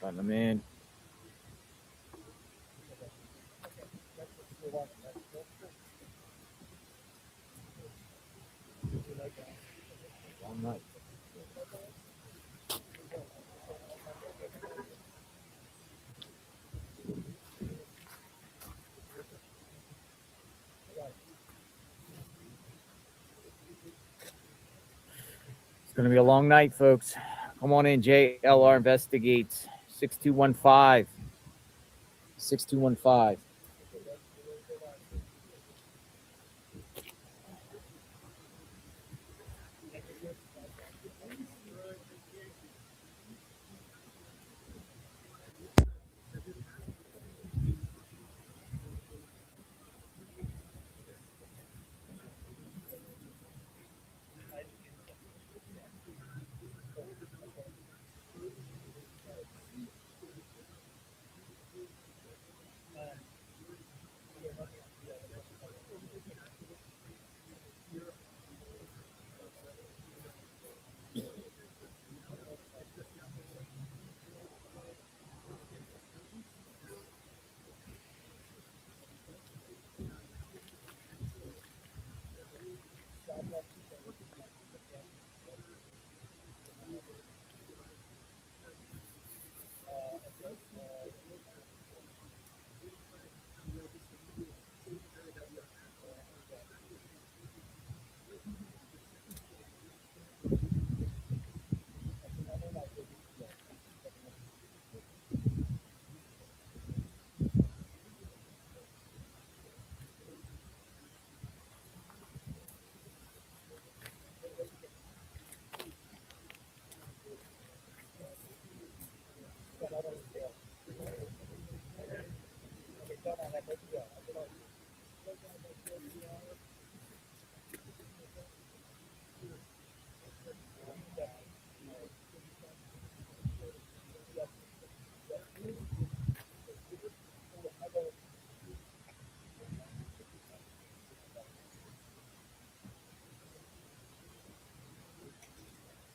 Letting them in. Long night. It's going to be a long night, folks. Come on in. JLR Investigates. 6215. 6215.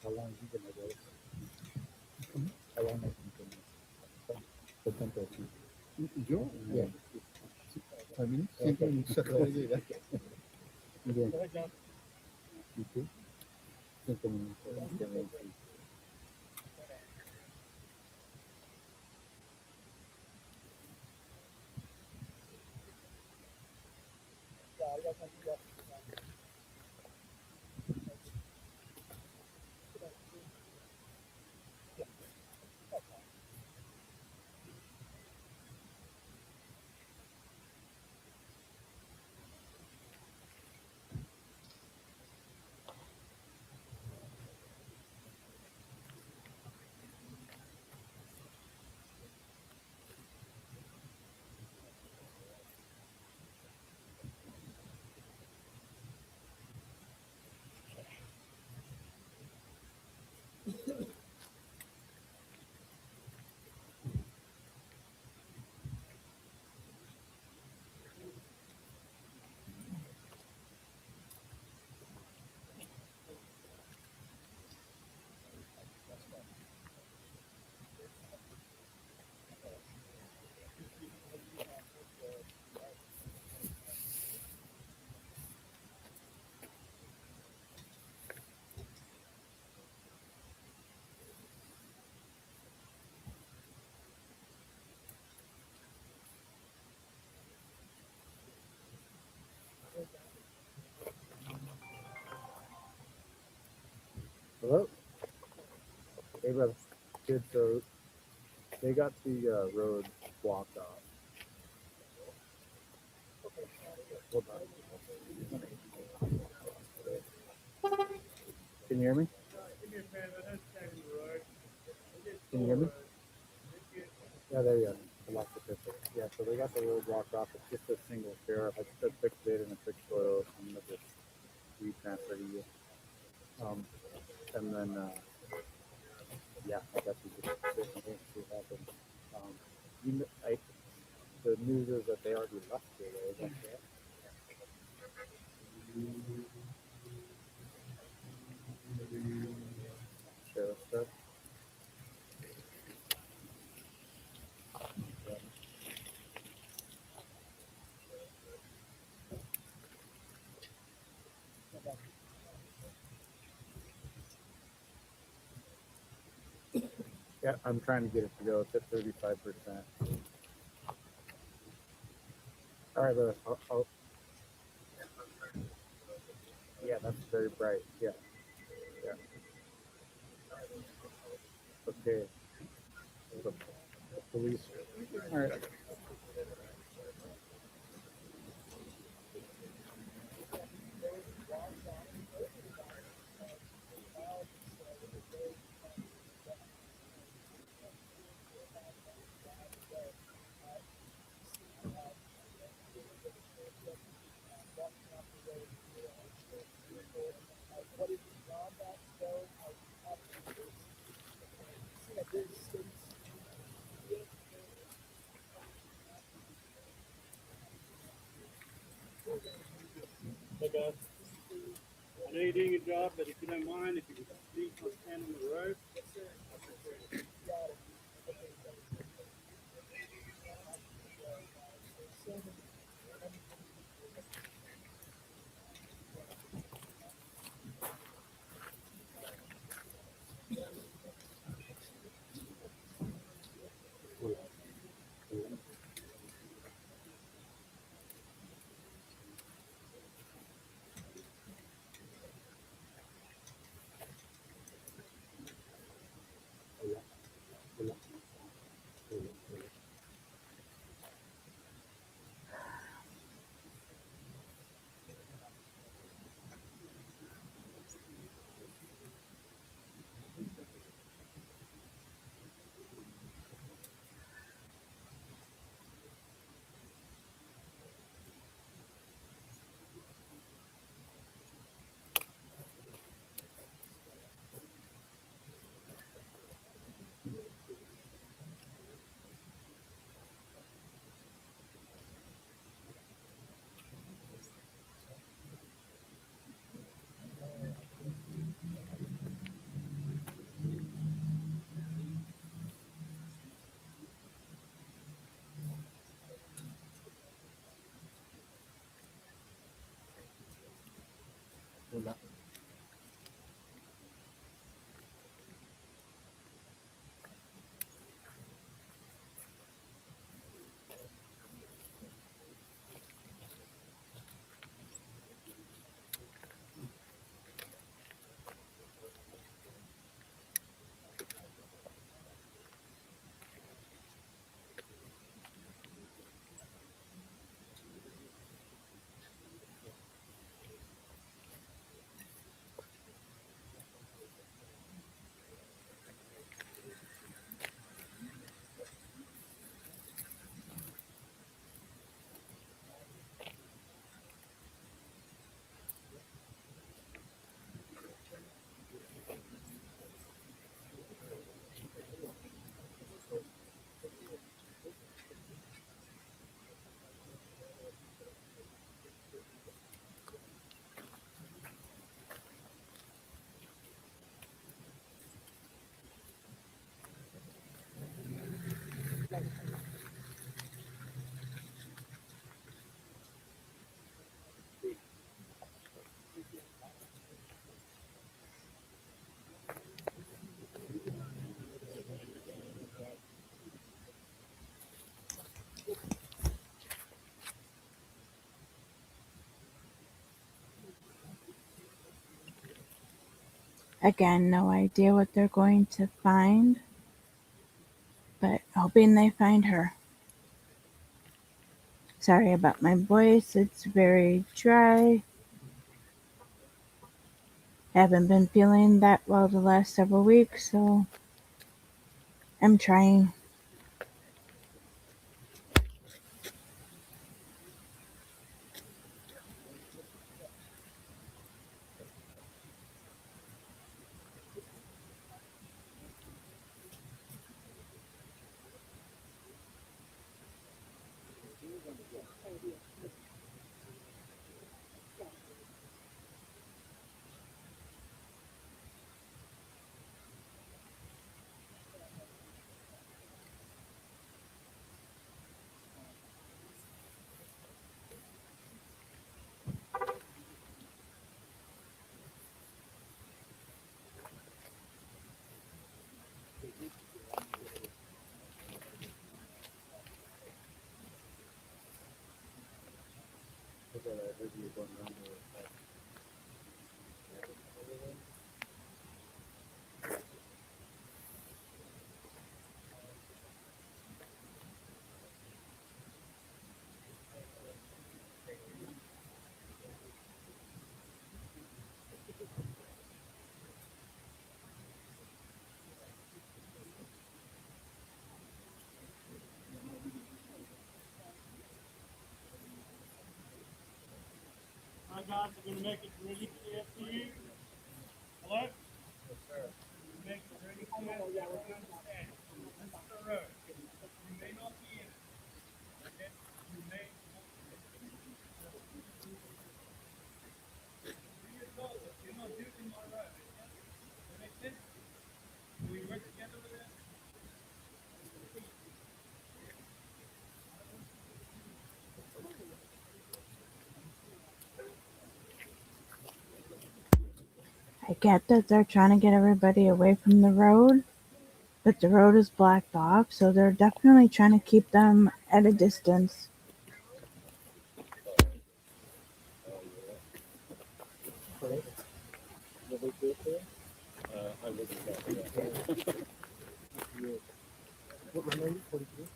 How long is he gonna go? How long is he gonna go? 70. Yo, Yeah. 5 minutes. Okay. Se acabó de llegar. Bien. ¿Y tú? 5 minutos. Hello? Hey, brother. Good. So they got the road blocked off. Hold on. Can you hear me? Can you hear me? Yeah, there you go. I lost the picture. Yeah, so they got the road blocked off. It's just a single sheriff. I just fixed it and it fixed oil. So I'm going to just retransfer to you. And then, yeah, I guess we just sit and wait and see what happens. The news is that they already left here, though, isn't it? Sheriff stuff. Yeah, I'm trying to get it to go. It's at 35%. All right, Lewis. Yeah, that's very bright. Yeah, yeah. Okay. The police. All right. Hey guys, I know you're doing your job, but if you don't mind, if you could please not stand on the road. Again, no idea what they're going to find, but hoping they find her. Sorry about my voice, it's very dry. Haven't been feeling that well the last several weeks, so I'm trying. said I heard you going around there. My guys are gonna make it really clear for you. Hello? Make it really clear so you understand. This is the road. You may not be in it. Okay? You may not be in it. Do your job, but you're not using my road. Okay? Does that make sense? Will we work together with that? I get that they're trying to get everybody away from the road, but the road is blocked off, so they're definitely trying to keep them at a distance. I wasn't there. What were you? 42?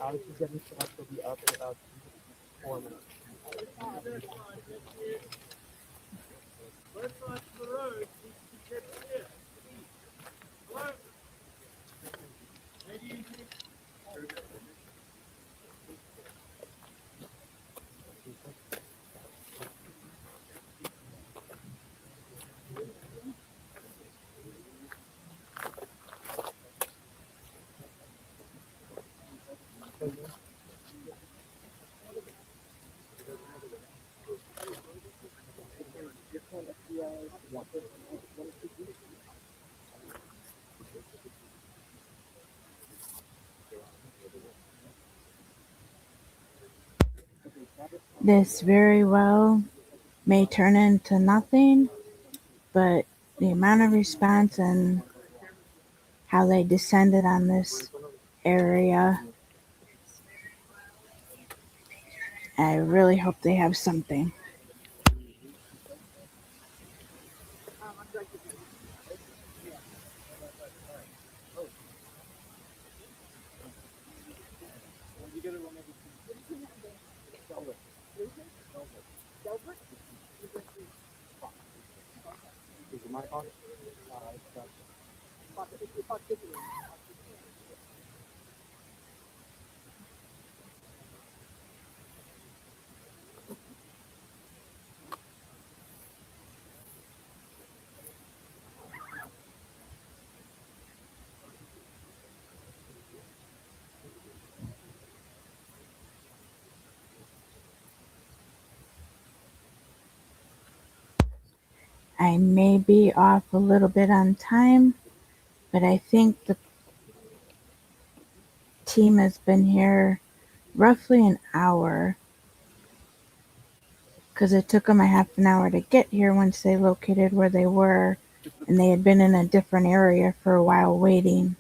How did you get me set up to be up in about 4 minutes? Both sides of the road needs to be kept clear. Hello? Lady in here. This very well may turn into nothing, but the amount of response and how they descended on this area, I really hope they have something. Is it my car? I may be off a little bit on time, but I think the team has been here roughly an hour because it took them a half an hour to get here once they located where they were, and they had been in a different area for a while waiting.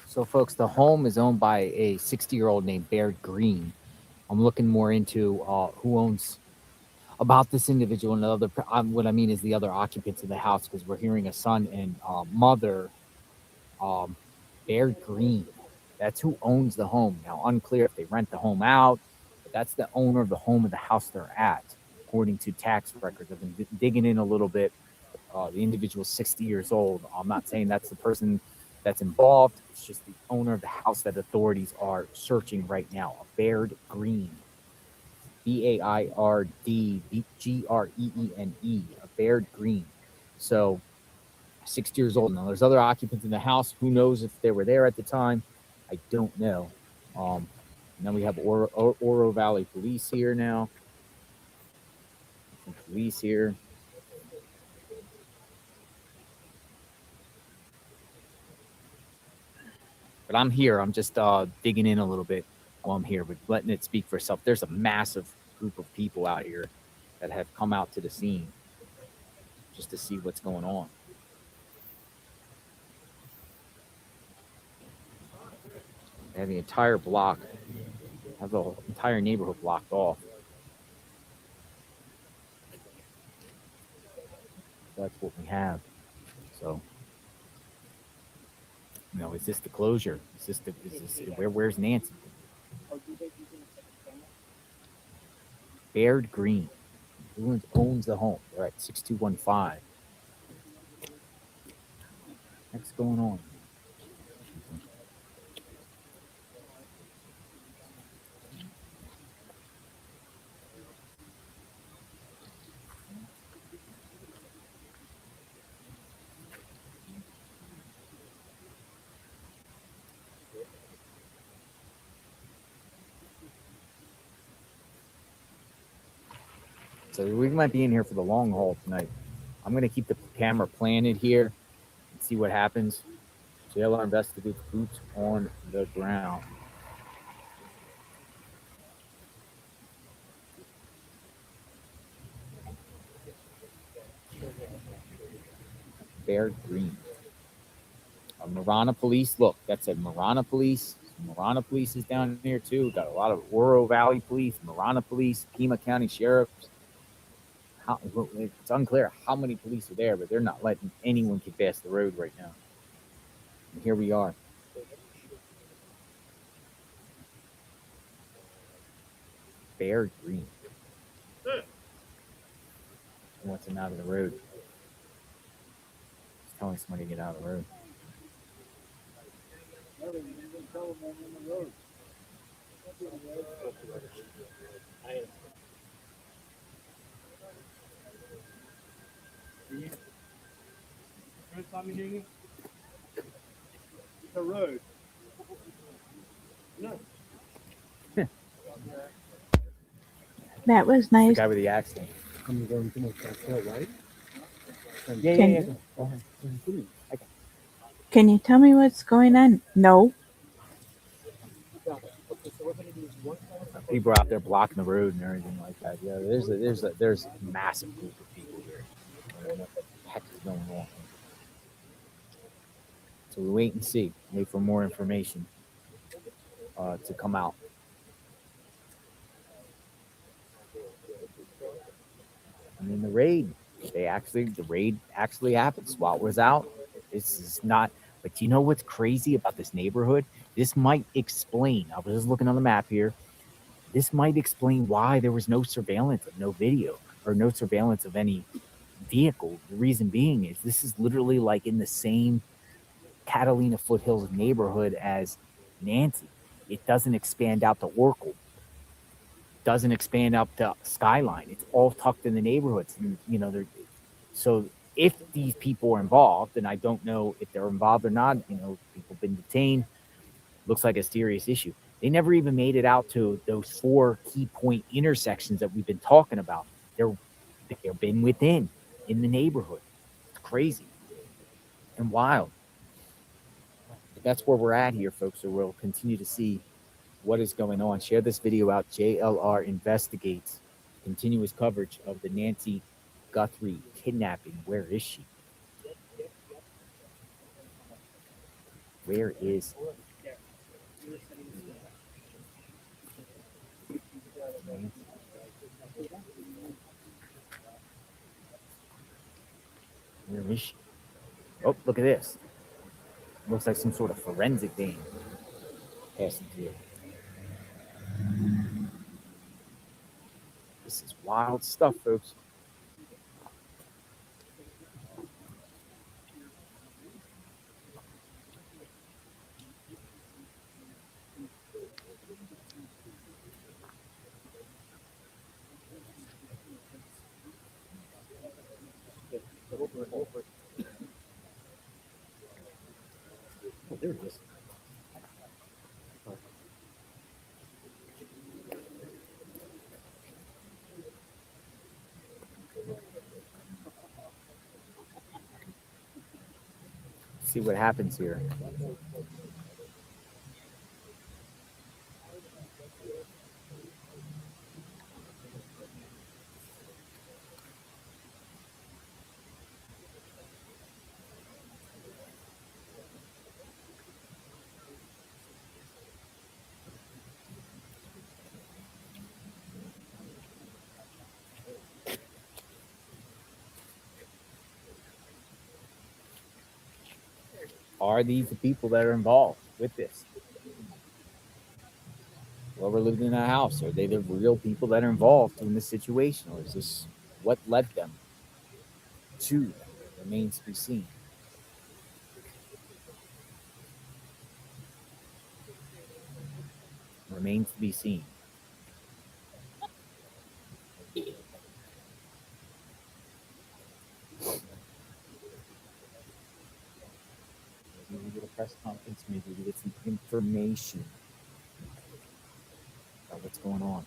So, folks, the home is owned by a 60-year-old named Baird Green. I'm looking more into who owns about this individual and the other. What I mean is the other occupants of the house, because we're hearing a son and mother, Baird Green. That's who owns the home. Now, unclear if they rent the home out, but that's the owner of the home of the house they're at, according to tax records. I've been digging in a little bit. The individual's 60 years old. I'm not saying that's the person that's involved. It's just the owner of the house that authorities are searching right now. Baird Green. Baird Greene. Baird Green. So 60 years old. Now, there's other occupants in the house. Who knows if they were there at the time? I don't know. Now we have Oro Valley Police here now. Some police here. But I'm here. I'm just digging in a little bit while I'm here, but letting it speak for itself. There's a massive group of people out here that have come out to the scene just to see what's going on. They have the entire block, have the entire neighborhood blocked off. That's what we have. So, is this the closure? Where's Nancy? Baird Green. Who owns the home? All right, 6215. What's going on? So we might be in here for the long haul tonight. I'm going to keep the camera planted here and see what happens. JLR investigates boots on the ground. Baird Green. Marana Police. Look, that's a Marana Police. Marana Police is down here too. Got a lot of Oro Valley Police, Marana Police, Pima County Sheriffs. It's unclear how many police are there, but they're not letting anyone get past the road right now. And here we are. Baird Green. He wants him out of the road. He's telling somebody to get out of the road. The road. No. That was The nice. guy with the accident. I'm going to make that tail right. Yeah. Can you tell me what's going on? No. People out there blocking the road and everything like that. Yeah, there's a massive group of people here. What the heck is going on? So we wait and see. Wait for more information to come out. I mean, the raid actually happened. SWAT was out. This is not. But you know what's crazy about this neighborhood? This might explain. I was just looking on the map here. This might explain why there was no surveillance of no video or no surveillance of any vehicle. The reason being is this is literally like in the same Catalina Foothills neighborhood as Nancy. It doesn't expand out to Oracle. Doesn't expand up to Skyline. It's all tucked in the neighborhoods. And, so if these people are involved, and I don't know if they're involved or not, people have been detained. Looks like a serious issue. They never even made it out to those 4 key point intersections that we've been talking about. They've been in the neighborhood. It's crazy and wild. But that's where we're at here, folks. So we'll continue to see what is going on. Share this video out. JLR investigates continuous coverage of the Nancy Guthrie kidnapping. Where is she? Where is Where is she? Oh, look at this. Looks like some sort of forensic thing passing through. This is wild stuff, folks. They're just. See what happens here. Are these the people that are involved with this? Whoever lived in that house, are they the real people that are involved in this situation, or is this what led them to that? Remains to be seen. Remains to be seen. Maybe we get a press conference, maybe we get some information about what's going on.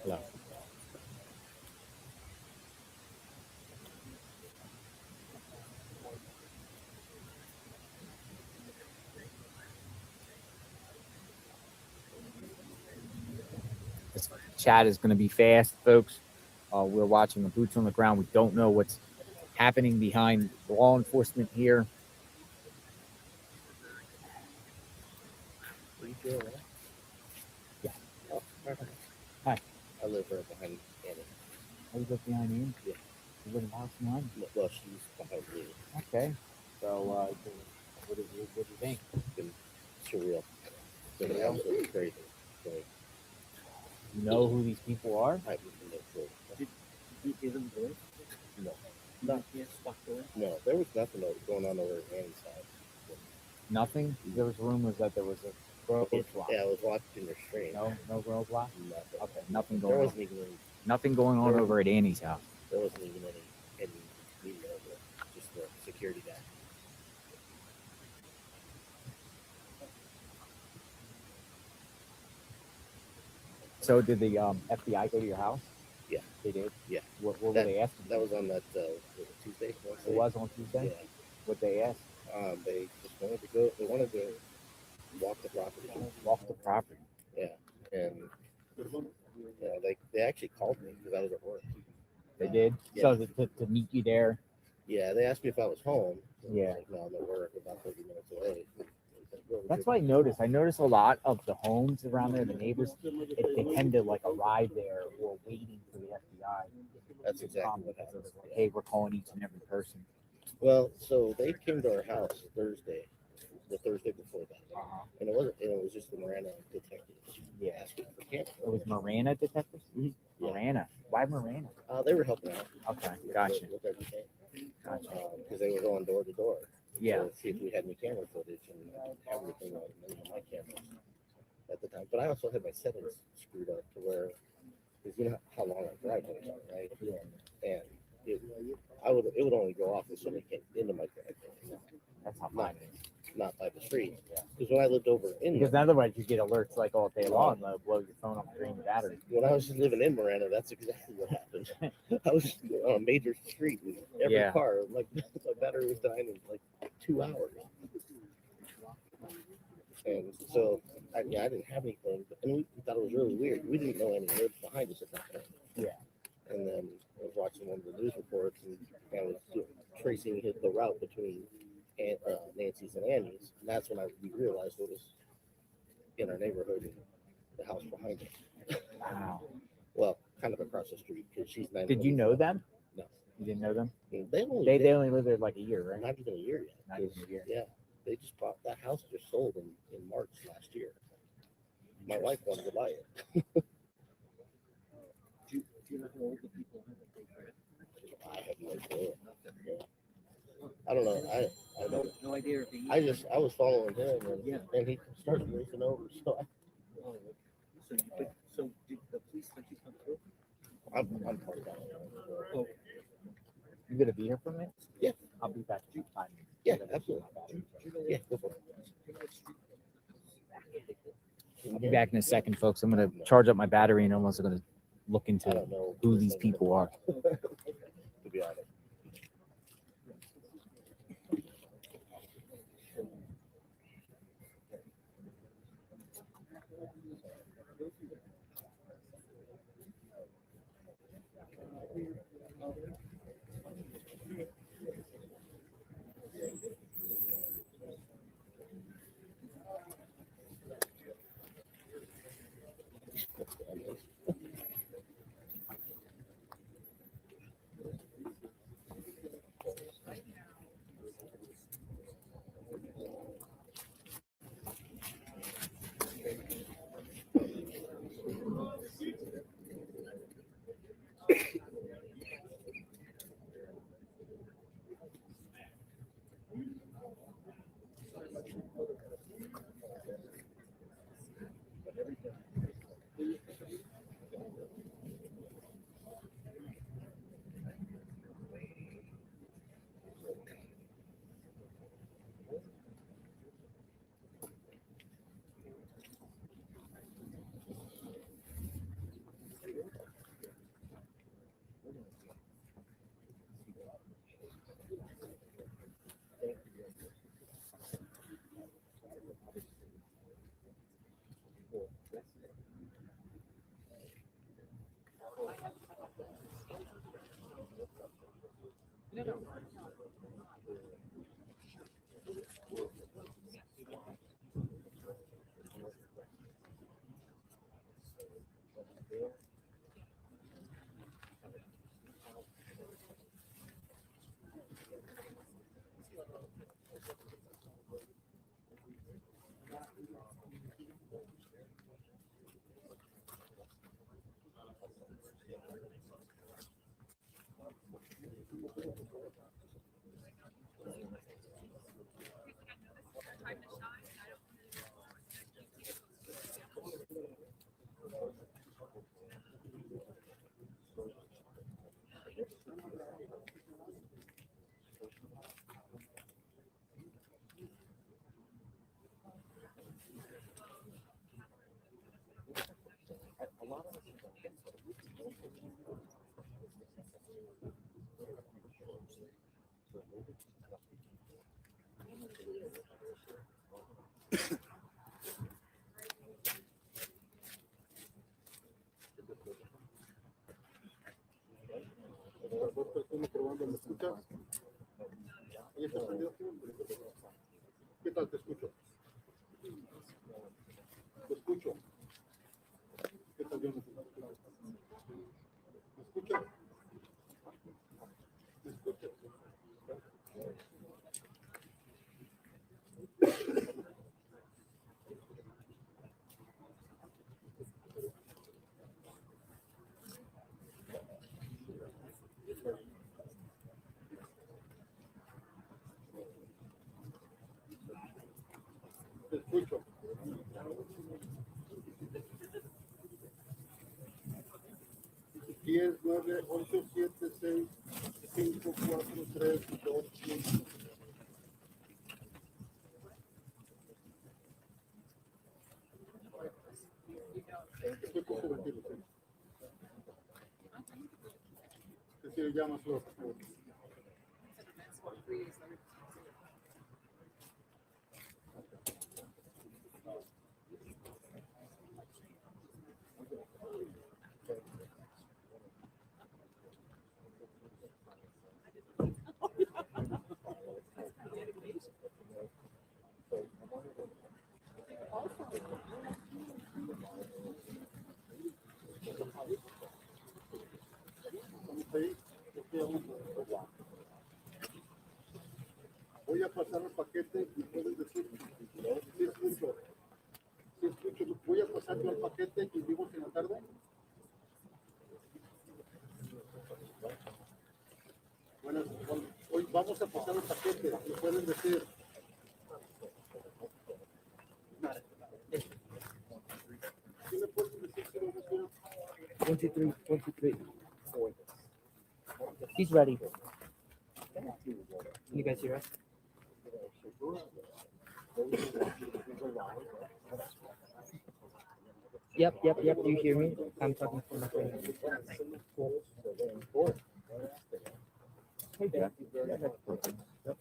Hello. This chat is going to be fast, folks. We're watching the boots on the ground. We don't know what's happening behind law enforcement here. Yeah. Oh, Hi. I live right behind Annie. Are you live behind you? Yeah. You live in the house behind? Well, she's behind me. Okay. So, what do you think? It's been surreal. It's been absolutely crazy. So, You know who these people are? I have no clue. Did you give them voice? No. Not yet, stuck away. No, there was nothing going on over at Annie's house. Nothing. There was rumors that there was a roadblock. Yeah, I was watching their stream. No roadblock. Nothing. Okay, nothing There going on. wasn't even any, Nothing going on over at Annie's house. there wasn't even any media over it. Just the security guy. So did the FBI go to your house? Yeah. They did? Yeah. What were That- they asking? That was on that Tuesday. It was on Tuesday? Yeah. What they asked? They just wanted to go. They wanted to walk the property. Walk the property. Yeah, and they actually called me because I was at work. They did? Yeah. So to meet you there? Yeah, they asked me if I was home. Yeah. I was like, no, I'm at work, about 30 minutes away. That's what I noticed. I noticed a lot of the homes around there, the neighbors, they tend to like arrive there or waiting for the FBI. That's to exactly come what because happened. it's like, hey, we're calling each and every person. Well, so they came to our house Thursday, the Thursday before that, Uh-huh. and it was just the Miranda detectives. Yeah. Asking for cameras. It was Marana detectives? Mhm. Yeah. Marana. Why Marana? They were helping out. Okay, with- gotcha. With everything. Gotcha. Because they were going door to door. Yeah. To see if we had any camera footage, and I didn't have anything on my cameras at the time. But I also had my settings screwed up to where, because you know how long our driveways are, right? Yeah. And it would only go off if somebody came into my driveway, That's how mine is. not by the street. Because when I lived over in Because otherwise you get alerts like all day long, they'll blow your phone up, drain the battery. when I was living in Miranda, that's exactly what happened. I was on a major street with every Yeah. car, like my battery was dying in like 2 hours. And so I didn't have anything, and we thought it was really weird. We didn't know any neighbors behind us at that point. Yeah. And then I was watching one of the news reports, and I was tracing the route between Nancy's and Annie's, and that's when we realized it was in our neighborhood and the house behind it. Wow. Well, kind of across the street because she's 9. Did you know them? No. You didn't know them? They only They only lived there like a year, right? not even a year yet. Not even a year. Yeah, they just bought that house. Just sold in March last year. My wife wanted to buy it. Do you know how old the people are that they grab? I have no clue. Yeah. I don't know. I don't. No idea if he I I was following him, and, Yeah. and he started racing over. So Oh, okay. So did the police let you come through? I'm part of that. Oh, You gonna be here for a minute? Yeah. I'll be back in 5 minutes. Yeah, absolutely. Yeah, go for it. I'll be back in a second, folks. I'm gonna charge up my battery and I'm also gonna look I into don't know who these people are. to be honest. ¿Me escuchas? ¿Ahí está prendido? ¿Qué tal? Te escucho. Te escucho. ¿Qué tal? Yo no te escucho. ¿Me escuchas? ¿Me escuchas? Te escucho. 10, 9, 8, 7, 6, 5, 4, 3, 2, 1. Estoy comprometido, sí. Es decir, llamas los. Voy a pasar el paquete y puedes decir, sí escucho, voy a pasar yo el paquete y digo que en la tarde. Bueno, hoy vamos a pasar el paquete y pueden decir, 23, 23. He's ready. Can you guys hear us? Yep. Do you hear me? I'm talking from my phone. Hey, Jeff. Yeah, that's perfect. Yep.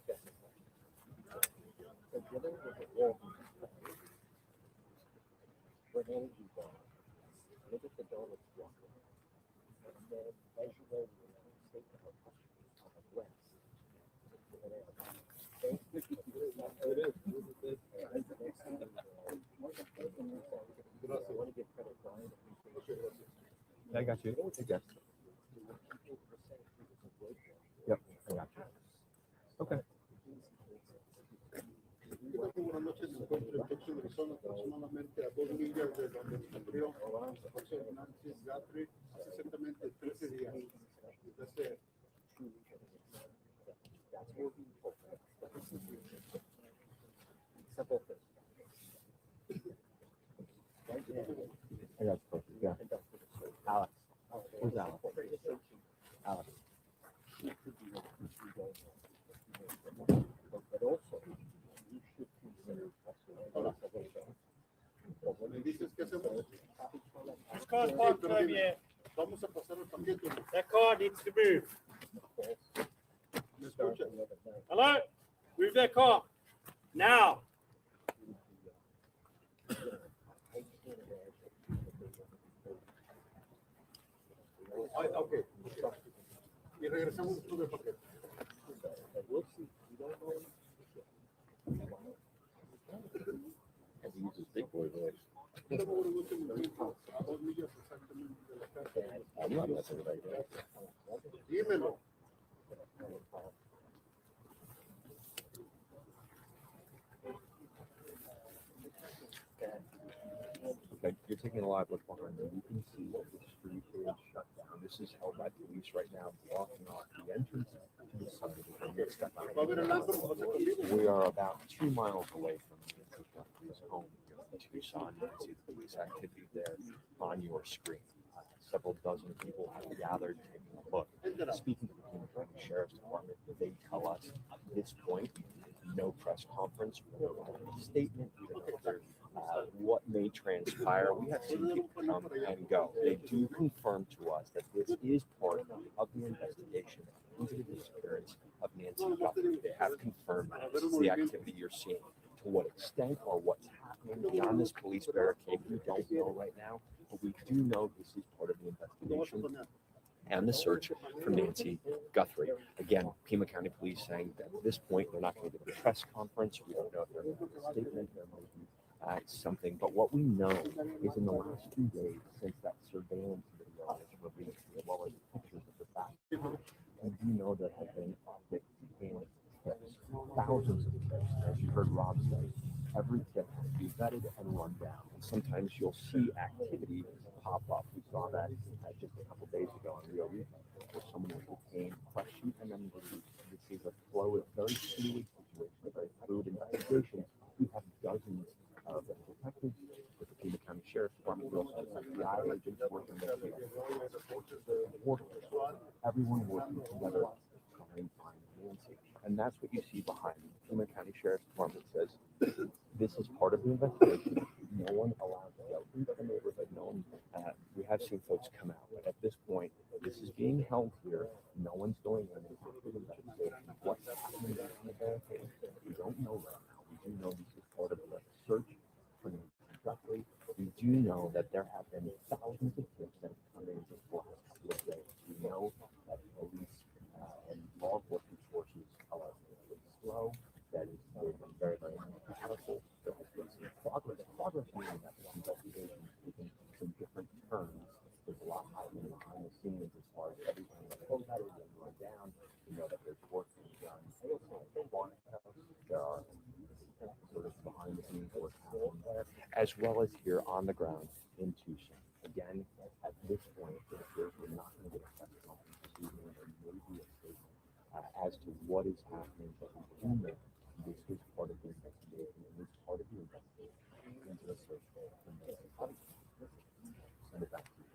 I got you. Hey, Jeff. Yep, I got you. Okay. Buenas noches, se encuentra en Tucson, Arizona, aproximadamente a 2 millas de donde murió Nancy Guthrie hace exactamente 13 días. Desde I got you. Perfect. Yeah. Alex. Where's Alex? Alex. me dices qué hacemos. This car's parked over here. Vamos a pasar el paquete. That car needs to move. ¿Me escuchas? Hello? Move that car. Now. Ay, ok. Y regresamos después del paquete. And he uses big boy voice. Estamos en este momento a 2 millas exactamente de la casa. I'm not messing with that guy. Dímelo. Okay, you're taking a live look behind me. You can see that the street is shut down. This is held by police right now, blocking off the entrance to the side of the step out. Va a haber el antro, José Camilo. We are about 2 miles away from Nancy Guthrie's home here in Tucson. You can see the police activity there on your screen. Several dozen people have gathered taking a look. Speaking to the Pima County Sheriff's Department, they tell us at this point, no press conference, no statement, what may transpire. We have seen people come and go. They do confirm to us that this is part of the investigation into the disappearance of Nancy Guthrie. They have confirmed that this is the activity you're seeing. To what extent or what's happening beyond this police barricade, we don't know right now, but we do know this is part of the investigation and the search for Nancy Guthrie. Again, Pima County Police saying that at this point they're not going to give a press conference. We don't know if they're going to give a statement. There may be something, but what we know is in the last 2 days since that surveillance video was released, as well as pictures of the fact, we do know there have been detained tips, thousands of tips. As you heard Rob say, every tip has to be vetted and run down. And sometimes you'll see activity pop up. We saw that just a couple days ago in Rio Rico, where someone was detained, questioned, and then released. This is a flow, a very fluid situation, a very fluid investigation. We have dozens of detectives with the Pima County Sheriff's Department, we also have FBI agents working with the everyone working together to try and find Nancy. And that's what you see behind me. The Pima County Sheriff's Department says this is part of the investigation. No one allowed to go into the neighborhood. No one. We have seen folks come out, but at this point, this is being held here. No one's going in. What's happening behind the barricade? We don't know right now. We do know this is part of the search for Nancy Guthrie. We do know that there have been thousands of tips that have come in just the last couple of days. We know that police and law enforcement sources are really slow. That is, they've been very, very powerful. There has been some progress. Progress meaning that this investigation is taking some different turns. There's a lot happening behind the scenes as far as everything that's located and run down. We know that there's work being done. There are sort of behind the scenes work happening there, as well as here on the ground in Tucson. Again, at this point, it appears we're not going to get a press conference this evening. There may be a statement as to what is happening, but we do know this is part of the investigation and it's part of the investigation into the search for Nancy Guthrie. Send it back to you.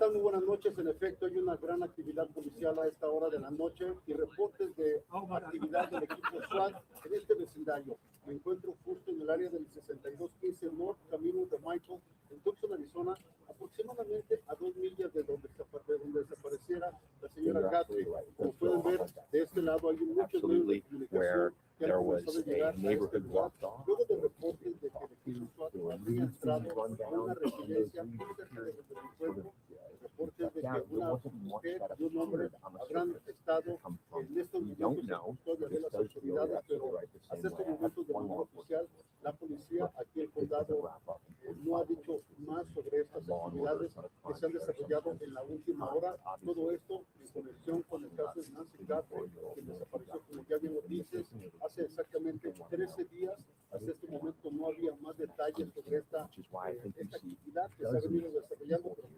tal? Muy buenas noches. En efecto, hay una gran actividad policial a esta hora de la noche y reportes de actividad del equipo SWAT en este vecindario. Me encuentro justo en el área del 6215 North, camino de Michael, en Tucson, Arizona, aproximadamente a 2 millas de donde desapareciera la señora Guthrie. Como pueden ver, de este lado hay muchos medios de comunicación que han comenzado a llegar a este lugar, luego de reportes de que el equipo SWAT había entrado a una residencia muy cerca de donde me encuentro. Reportes de que una mujer y un hombre habrán estado en estos momentos en custodia de las autoridades, pero hasta estos momentos de manera oficial, la policía aquí en el condado no ha dicho más sobre estas actividades que se han desarrollado en la última hora. Todo esto en conexión con el caso de Nancy Guthrie, que desapareció, como ya bien lo dices, hace exactamente 13 días. Hasta este momento no había más detalles sobre esta actividad que se ha venido desarrollando, pero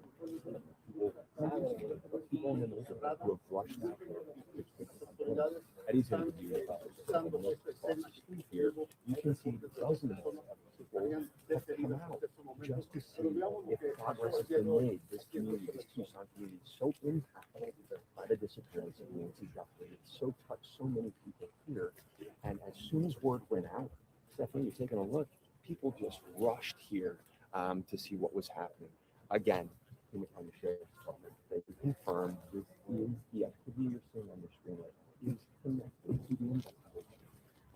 just to see if progress has been made. This community, this Tucson community, is so impacted by the disappearance of Nancy Guthrie. It's so touched so many people here. And as soon as word went out, Stephanie, you're taking a look, people just rushed here to see what was happening. Again, in the county sheriff's department, they confirmed this is the activity you're seeing on the screen is connected to the investigation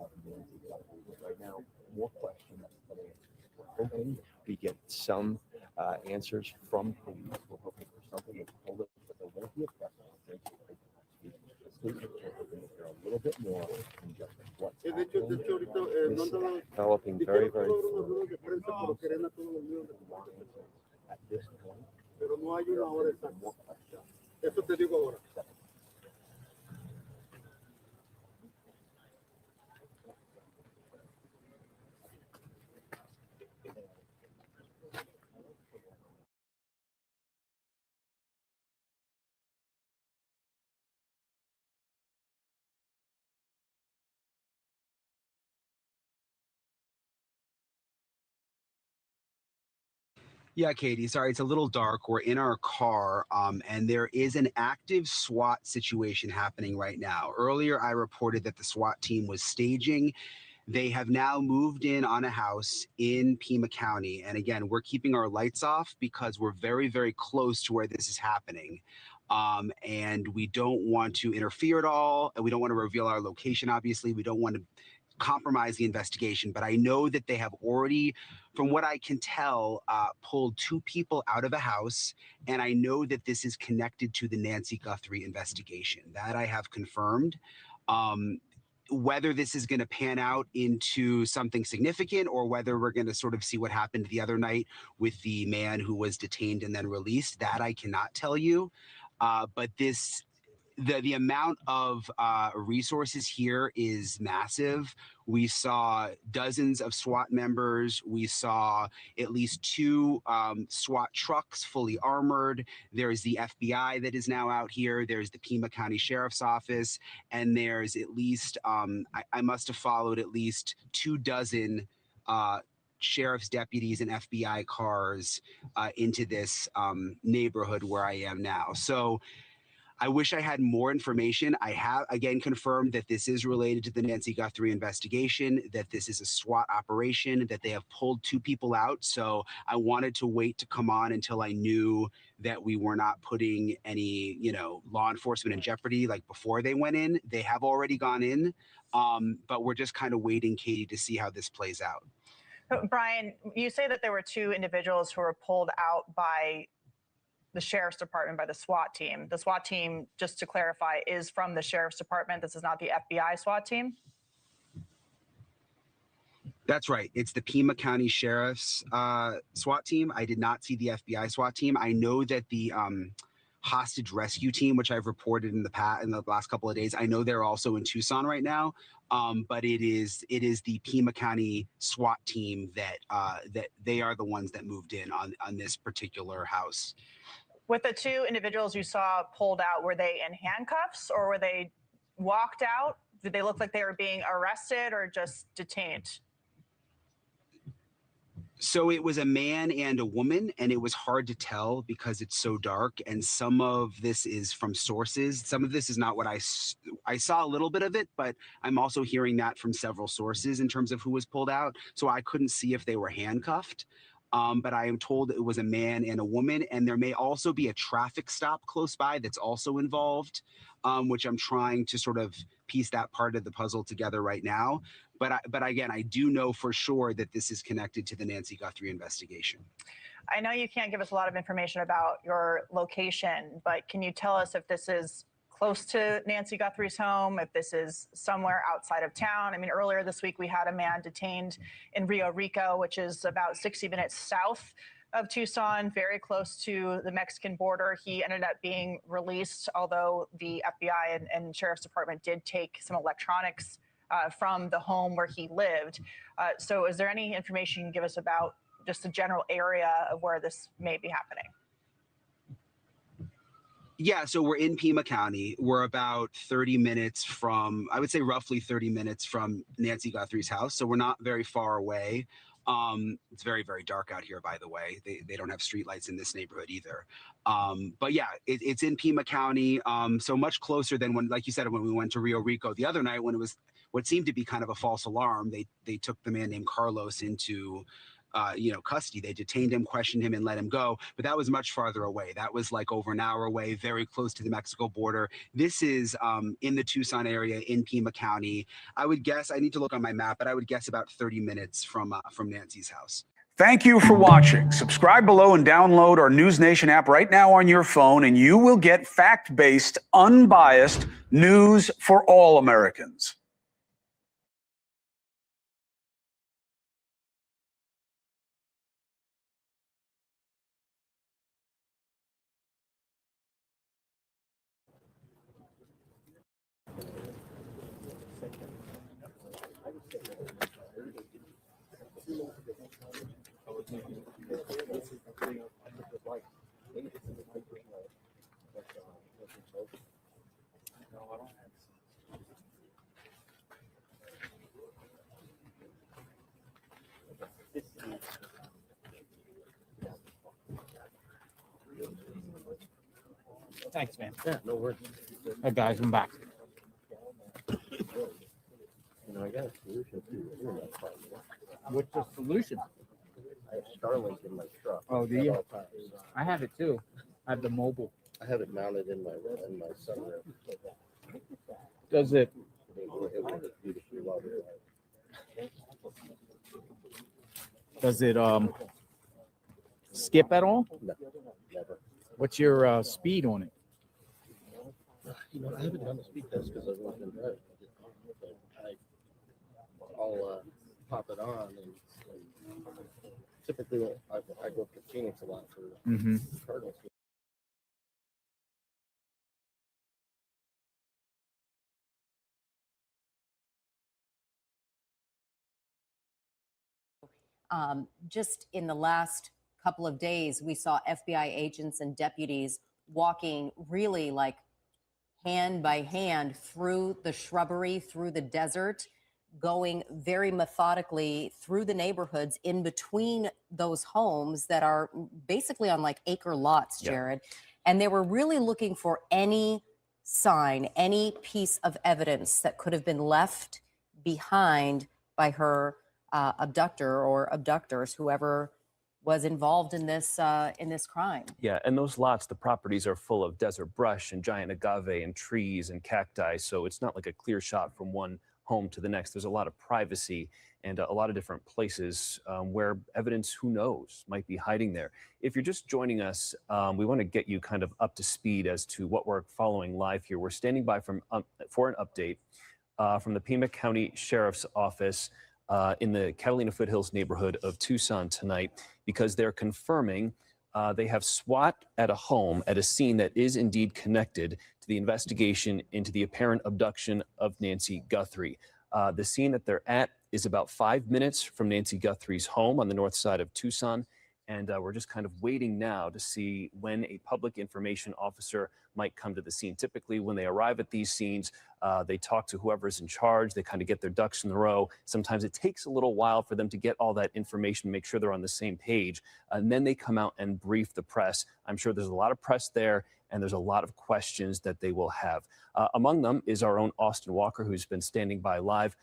of Nancy Guthrie. Right now, more questions than answers. We're hoping we get some answers from police. We're hoping for something that's told us that there won't be a press conference. We're hoping to hear a little bit more than just what's happening. This is developing very, very slowly. At this point, pero no hay una hora exacta. Eso te digo ahora. Yeah, Katie, sorry, it's a little dark. We're in our car, and there is an active SWAT situation happening right now. Earlier, I reported that the SWAT team was staging. They have now moved in on a house in Pima County. And again, we're keeping our lights off because we're very, very close to where this is happening. And we don't want to interfere at all. And we don't want to reveal our location, obviously. We don't want to compromise the investigation, but I know that they have already, from what I can tell, pulled 2 people out of a house, and I know that this is connected to the Nancy Guthrie investigation. That I have confirmed. Whether this is going to pan out into something significant or whether we're going to sort of see what happened the other night with the man who was detained and then released, that I cannot tell you. But the amount of resources here is massive. We saw dozens of SWAT members. We saw at least 2 SWAT trucks fully armored. There's the FBI that is now out here. There's the Pima County Sheriff's Office. And there's at least, I must have followed at least 24 sheriff's deputies and FBI cars into this neighborhood where I am now. So I wish I had more information. I have, again, confirmed that this is related to the Nancy Guthrie investigation, that this is a SWAT operation, that they have pulled 2 people out. So I wanted to wait to come on until I knew that we were not putting any, law enforcement in jeopardy like before they went in. They have already gone in, but we're just kind of waiting, Katie, to see how this plays out. Brian, you say that there were 2 individuals who were pulled out by the sheriff's department, by the SWAT team. The SWAT team, just to clarify, is from the sheriff's department. This is not the FBI SWAT team? That's right. It's the Pima County Sheriff's SWAT team. I did not see the FBI SWAT team. I know that the hostage rescue team, which I've reported in the last couple of days, I know they're also in Tucson right now. But it is the Pima County SWAT team that they are the ones that moved in on this particular house. With the 2 individuals you saw pulled out, were they in handcuffs or were they walked out? Did they look like they were being arrested or just detained? So it was a man and a woman, and it was hard to tell because it's so dark. And some of this is from sources. Some of this is not what I saw a little bit of it, but I'm also hearing that from several sources in terms of who was pulled out. So I couldn't see if they were handcuffed. But I am told it was a man and a woman, and there may also be a traffic stop close by that's also involved, which I'm trying to sort of piece that part of the puzzle together right now. But again, I do know for sure that this is connected to the Nancy Guthrie investigation. I know you can't give us a lot of information about your location, but can you tell us if this is close to Nancy Guthrie's home, if this is somewhere outside of town? I mean, earlier this week, we had a man detained in Rio Rico, which is about 60 minutes south of Tucson, very close to the Mexican border. He ended up being released, although the FBI and Sheriff's Department did take some electronics from the home where he lived. So is there any information you can give us about just the general area of where this may be happening? Yeah, so we're in Pima County. We're about 30 minutes from, I would say roughly 30 minutes from Nancy Guthrie's house. So we're not very far away. It's very, very dark out here, by the way. They don't have streetlights in this neighborhood either. But yeah, it's in Pima County. So much closer than when, like you said, when we went to Rio Rico the other night, when it was what seemed to be kind of a false alarm. They took the man named Carlos into custody. They detained him, questioned him, and let him go. But that was much farther away. That was like over an hour away, very close to the Mexico border. This is in the Tucson area in Pima County. I would guess, I need to look on my map, but I would guess about 30 minutes from Nancy's house. Thank you for watching. Subscribe below and download our News Nation app right now on your phone, and you will get fact-based, unbiased news for all Americans. Thanks, man. Yeah, no worries. Hey, guys, I'm back. I got a solution to your internet problem. What's the solution? I have Starlink in my truck. Oh, do at you? all times. I have it too. I have the mobile. I have it mounted in my sunroof. Does it? It works beautifully well. Does it skip at all? No, never. What's your speed on it? I haven't done the speed test because I've not been driving. I'll pop it on, and typically I go up to Phoenix a lot for Cardinals. Just in the last couple of days, we saw FBI agents and deputies walking really like hand by hand through the shrubbery, through the desert, going very methodically through the neighborhoods in between those homes that are basically on like acre lots, Jared. Yeah. And they were really looking for any sign, any piece of evidence that could have been left behind by her abductor or abductors, whoever was involved in this crime. Yeah, and those lots, the properties are full of desert brush and giant agave and trees and cacti, so it's not like a clear shot from one home to the next. There's a lot of privacy and a lot of different places where evidence, who knows, might be hiding there. If you're just joining us, we want to get you kind of up to speed as to what we're following live here. We're standing by for an update from the Pima County Sheriff's Office in the Catalina Foothills neighborhood of Tucson tonight, because they're confirming they have SWAT at a home, at a scene that is indeed connected to the investigation into the apparent abduction of Nancy Guthrie. The scene that they're at is about 5 minutes from Nancy Guthrie's home on the north side of Tucson. And we're just kind of waiting now to see when a public information officer might come to the scene. Typically, when they arrive at these scenes, They talk to whoever's in charge. They kind of get their ducks in a row. Sometimes it takes a little while for them to get all that information, make sure they're on the same page. And then they come out and brief the press. I'm sure there's a lot of press there, and there's a lot of questions that they will have. Among them is our own Austin Walker, who's been standing by live.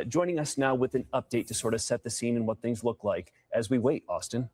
Joining us now with an update to sort of set the scene and what things look like as we wait, Austin.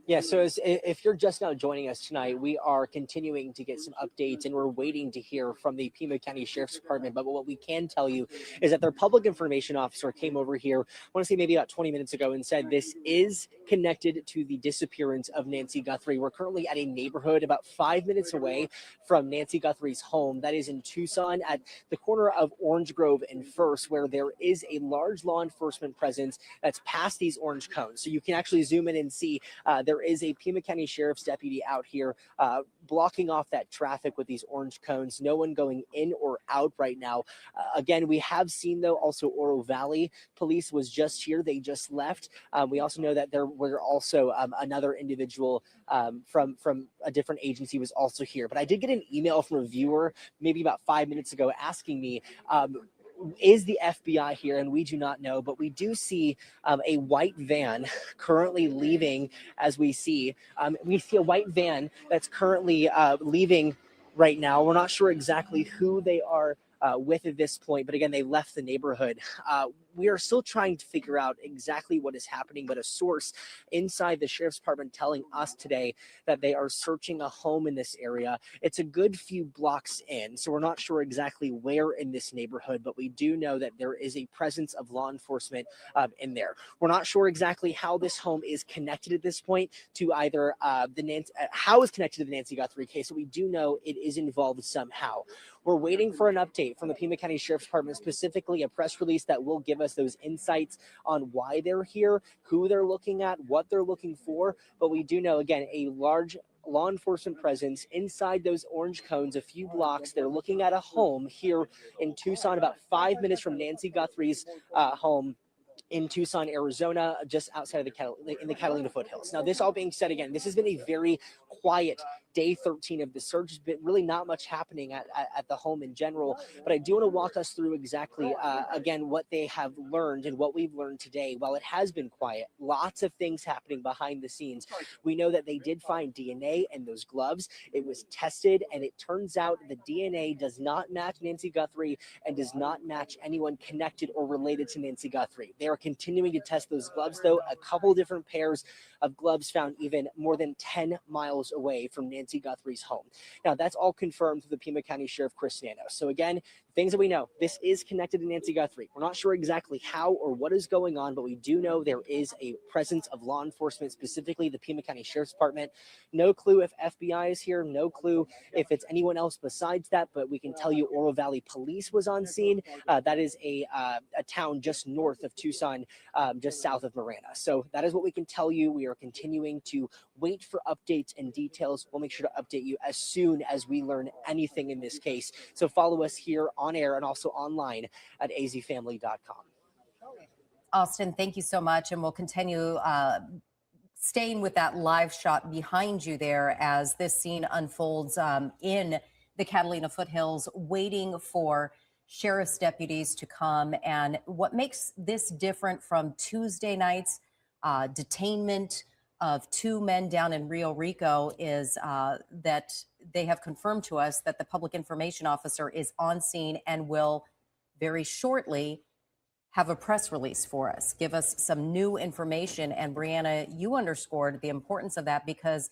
Yeah, so if you're just now joining us tonight, we are continuing to get some updates and we're waiting to hear from the Pima County Sheriff's Department. But what we can tell you is that their public information officer came over here, I want to say maybe about 20 minutes ago, and said this is connected to the disappearance of Nancy Guthrie. We're currently at a neighborhood about 5 minutes away from Nancy Guthrie's home. That is in Tucson at the corner of Orange Grove and First, where there is a large law enforcement presence that's past these orange cones. So you can actually zoom in and see there is a Pima County Sheriff's deputy out here blocking off that traffic with these orange cones. No one going in or out right now. Again, we have seen, though, also Oro Valley Police was just here. They just left. We also know that there were also another individual from a different agency was also here. But I did get an email from a viewer maybe about 5 minutes ago asking me, is the FBI here? And we do not know, but we do see a white van currently leaving as we see. We see a white van that's currently leaving right now. We're not sure exactly who they are with at this point, but again, they left the neighborhood. We are still trying to figure out exactly what is happening, but a source inside the Sheriff's Department telling us today that they are searching a home in this area. It's a good few blocks in, so we're not sure exactly where in this neighborhood, but we do know that there is a presence of law enforcement in there. We're not sure exactly how this home is connected at this point to either how it's connected to the Nancy Guthrie case, so we do know it is involved somehow. We're waiting for an update from the Pima County Sheriff's Department, specifically a press release that will give us those insights on why they're here, who they're looking at, what they're looking for. But we do know, again, a large law enforcement presence inside those orange cones, a few blocks. They're looking at a home here in Tucson, about 5 minutes from Nancy Guthrie's home in Tucson, Arizona, just outside of the Catalina foothills. Now, this all being said, again, this has been a very quiet day 13 of the search. Has been really not much happening at the home in general, but I do want to walk us through exactly, again, what they have learned and what we've learned today. While it has been quiet, lots of things happening behind the scenes. We know that they did find DNA in those gloves. It was tested, and it turns out the DNA does not match Nancy Guthrie and does not match anyone connected or related to Nancy Guthrie. They are continuing to test those gloves, though. A couple different pairs of gloves found even more than 10 miles away from Nancy Guthrie's home. Now, that's all confirmed through the Pima County Sheriff, Chris Nanos. So again, things that we know, this is connected to Nancy Guthrie. We're not sure exactly how or what is going on, but we do know there is a presence of law enforcement, specifically the Pima County Sheriff's Department. No clue if FBI is here, no clue if it's anyone else besides that, but we can tell you Oro Valley Police was on scene. That is a town just north of Tucson, just south of Marana. So that is what we can tell you. We are continuing to wait for updates and details. We'll make sure to update you as soon as we learn anything in this case. So follow us here on air and also online at azfamily.com. Austin, thank you so much. And we'll continue staying with that live shot behind you there as this scene unfolds in the Catalina foothills, waiting for sheriff's deputies to come. And what makes this different from Tuesday night's detainment of two men down in Rio Rico is that they have confirmed to us that the public information officer is on scene and will very shortly have a press release for us, give us some new information. And Brianna, you underscored the importance of that because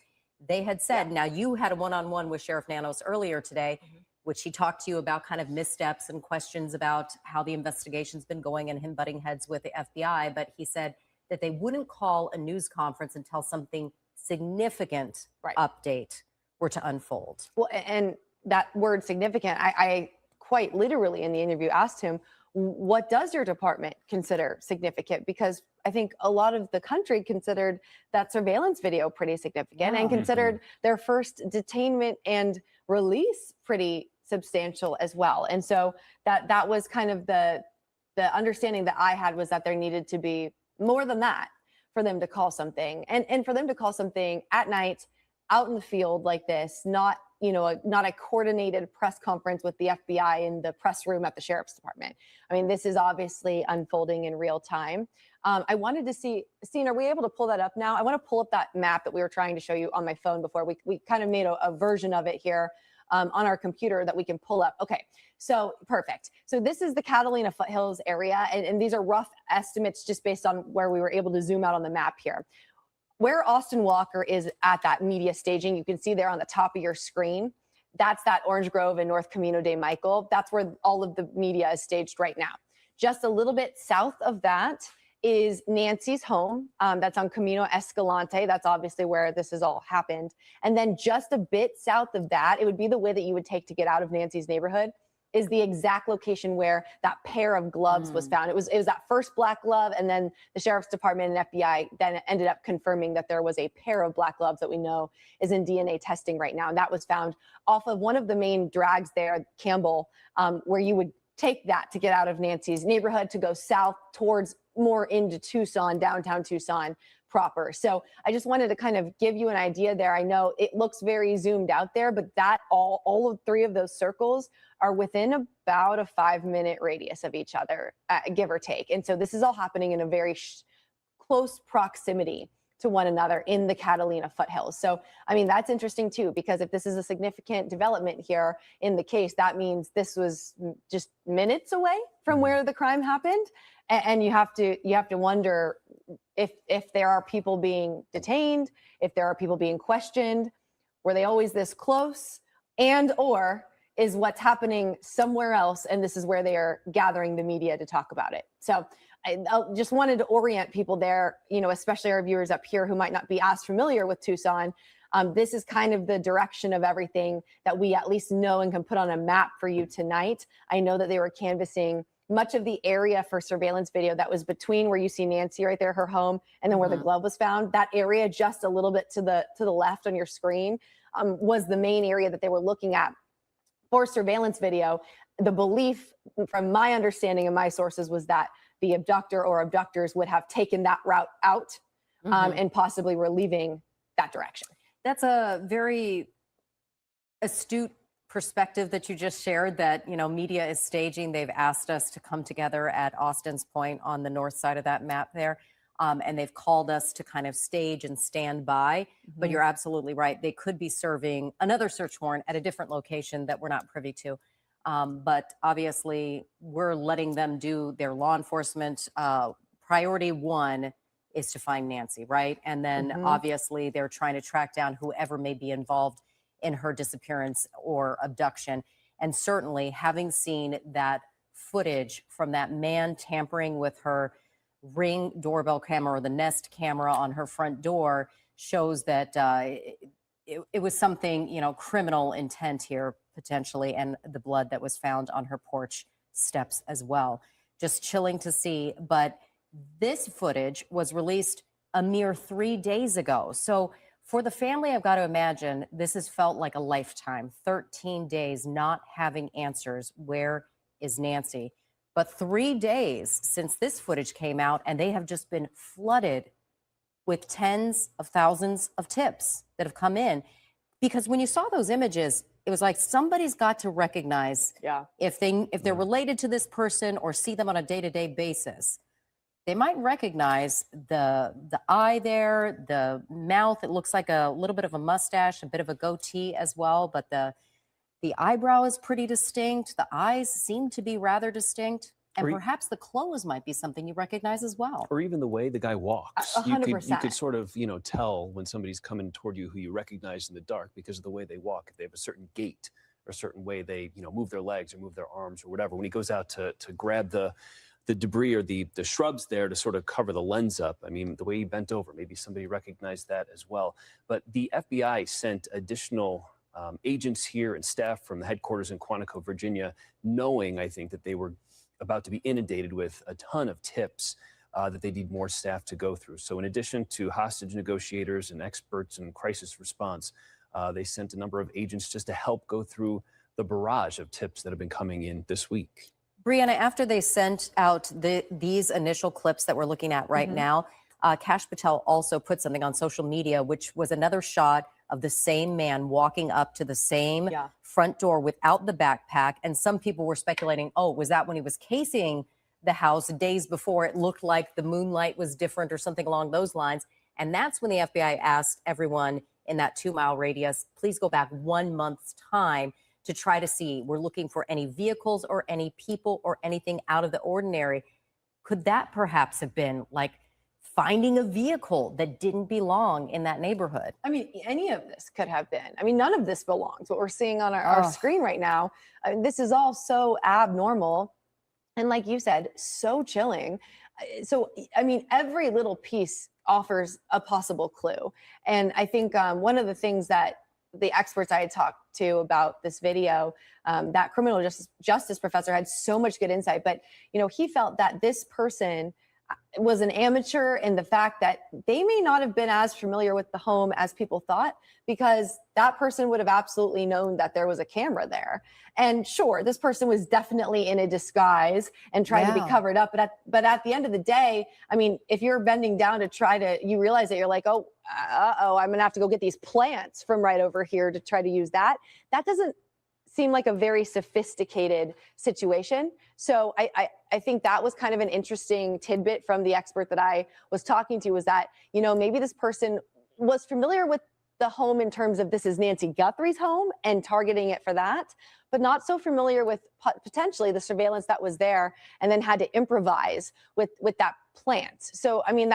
they had said, now you had a one-on-one with Sheriff Nanos earlier today, which he talked to you about kind of missteps and questions about how the investigation's been going and him butting heads with the FBI. But he said that they wouldn't call a news conference until something significant update were to unfold. Well, and that word significant, I quite literally in the interview asked him, what does your department consider significant? Because I think a lot of the country considered that surveillance video pretty significant and considered their first detainment and release pretty substantial as well. And so that was kind of the understanding that I had, was that there needed to be more than that for them to call something, and for them to call something at night out in the field like this, not not a coordinated press conference with the FBI in the press room at the sheriff's department. I mean, this is obviously unfolding in real time. I wanted to see, are we able to pull that up now? I want to pull up that map that we were trying to show you on my phone before. We kind of made a version of it here on our computer that we can pull up. Okay, so perfect. So this is the Catalina Foothills area, and these are rough estimates just based on where we were able to zoom out on the map here. Where Austin Walker is at that media staging, you can see there on the top of your screen, that's that Orange Grove and North Camino de Michael. That's where all of the media is staged right now. Just a little bit south of that is Nancy's home. That's on Camino Escalante. That's obviously where this has all happened. And then just a bit south of that, it would be the way that you would take to get out of Nancy's neighborhood, is the exact location where that pair of gloves was found. It was that first black glove, and then the sheriff's department and FBI then ended up confirming that there was a pair of black gloves that we know is in DNA testing right now. And that was found off of one of the main drags there, Campbell, where you would take that to get out of Nancy's neighborhood to go south towards more into Tucson, downtown Tucson proper. So I just wanted to kind of give you an idea there. I know it looks very zoomed out there, but that all of three of those circles are within about a 5-minute radius of each other, give or take. And so this is all happening in a very close proximity to one another in the Catalina foothills. So, I mean, that's interesting too, because if this is a significant development here in the case, that means this was just minutes away from where the crime happened. And you have to wonder if there are people being detained, if there are people being questioned, were they always this close, and or is what's happening somewhere else, and this is where they are gathering the media to talk about it. So I just wanted to orient people there, especially our viewers up here who might not be as familiar with Tucson. This is kind of the direction of everything that we at least know and can put on a map for you tonight. I know that they were canvassing much of the area for surveillance video that was between where you see Nancy right there, her home, and then where the glove was found. That area just a little bit to the left on your screen was the main area that they were looking at for surveillance video. The belief, from my understanding and my sources, was that the abductor or abductors would have taken that route out and possibly were leaving that direction. That's a very astute perspective that you just shared, that media is staging. They've asked us to come together at Austin's Point on the north side of that map there, and they've called us to kind of stage and stand by. But you're absolutely right, they could be serving another search warrant at a different location that we're not privy to. But obviously we're letting them do their law enforcement. Priority one is to find Nancy, right? And then obviously they're trying to track down whoever may be involved in her disappearance or abduction. And certainly having seen that footage from that man tampering with her Ring doorbell camera, or the Nest camera on her front door, shows that it was something, criminal intent here potentially, and the blood that was found on her porch steps as well. Just chilling to see. But this footage was released a mere 3 days ago. So for the family, I've got to imagine this has felt like a lifetime. 13 days not having answers. Where is Nancy? But 3 days since this footage came out, and they have just been flooded with tens of thousands of tips that have come in. Because when you saw those images, it was like somebody's got to recognize if they're related to this person or see them on a day-to-day basis. They might recognize the eye there, the mouth. It looks like a little bit of a mustache, a bit of a goatee as well, but the eyebrow is pretty distinct. The eyes seem to be rather distinct. And perhaps the clothes might be something you recognize as well. Or even the way the guy walks. 100%. You could sort of, tell when somebody's coming toward you who you recognize in the dark because of the way they walk. If they have a certain gait or a certain way they, move their legs or move their arms or whatever. When he goes out to grab the debris or the shrubs there to sort of cover the lens up. I mean, the way he bent over, maybe somebody recognized that as well. But the FBI sent additional agents here and staff from the headquarters in Quantico, Virginia, knowing, I think, that they were about to be inundated with a ton of tips that they need more staff to go through. So in addition to hostage negotiators and experts in crisis response, they sent a number of agents just to help go through the barrage of tips that have been coming in this week. Brianna, after they sent out these initial clips that we're looking at right now, Kash Patel also put something on social media, which was another shot of the same man walking up to the same front door without the backpack. And some people were speculating, oh, was that when he was casing the house days before? It looked like the moonlight was different or something along those lines. And that's when the FBI asked everyone in that 2-mile radius, please go back 1 month's time to try to see, we're looking for any vehicles or any people or anything out of the ordinary. Could that perhaps have been like finding a vehicle that didn't belong in that neighborhood? I mean, any of this could have been. I mean, none of this belongs. What we're seeing on our screen right now, this is all so abnormal. And like you said, so chilling. So, I mean, every little piece offers a possible clue. And I think one of the things that the experts I had talked to about this video, that criminal justice professor had so much good insight. But, you know, he felt that this person was an amateur in the fact that they may not have been as familiar with the home as people thought, because that person would have absolutely known that there was a camera there. And sure, this person was definitely in a disguise and trying to be covered up. But at the end of the day, I mean, if you're bending down to try to, you realize that you're like, oh, I'm going to have to go get these plants from right over here to try to use that. That doesn't seem like a very sophisticated situation. So I think that was kind of an interesting tidbit from the expert that I was talking to, was that, you know, maybe this person was familiar with the home in terms of this is Nancy Guthrie's home and targeting it for that, but not so familiar with potentially the surveillance that was there, and then had to improvise with that plant. So, I mean,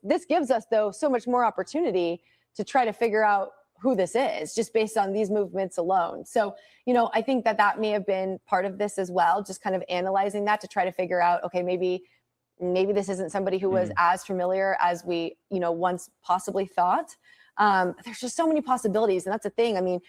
this gives us, though, so much more opportunity to try to figure out who this is just based on these movements alone. So, you know, I think that may have been part of this as well, just kind of analyzing that to try to figure out, okay, maybe this isn't somebody who was as familiar as we, you know, once possibly thought. There's just so many possibilities. And that's the thing. I mean,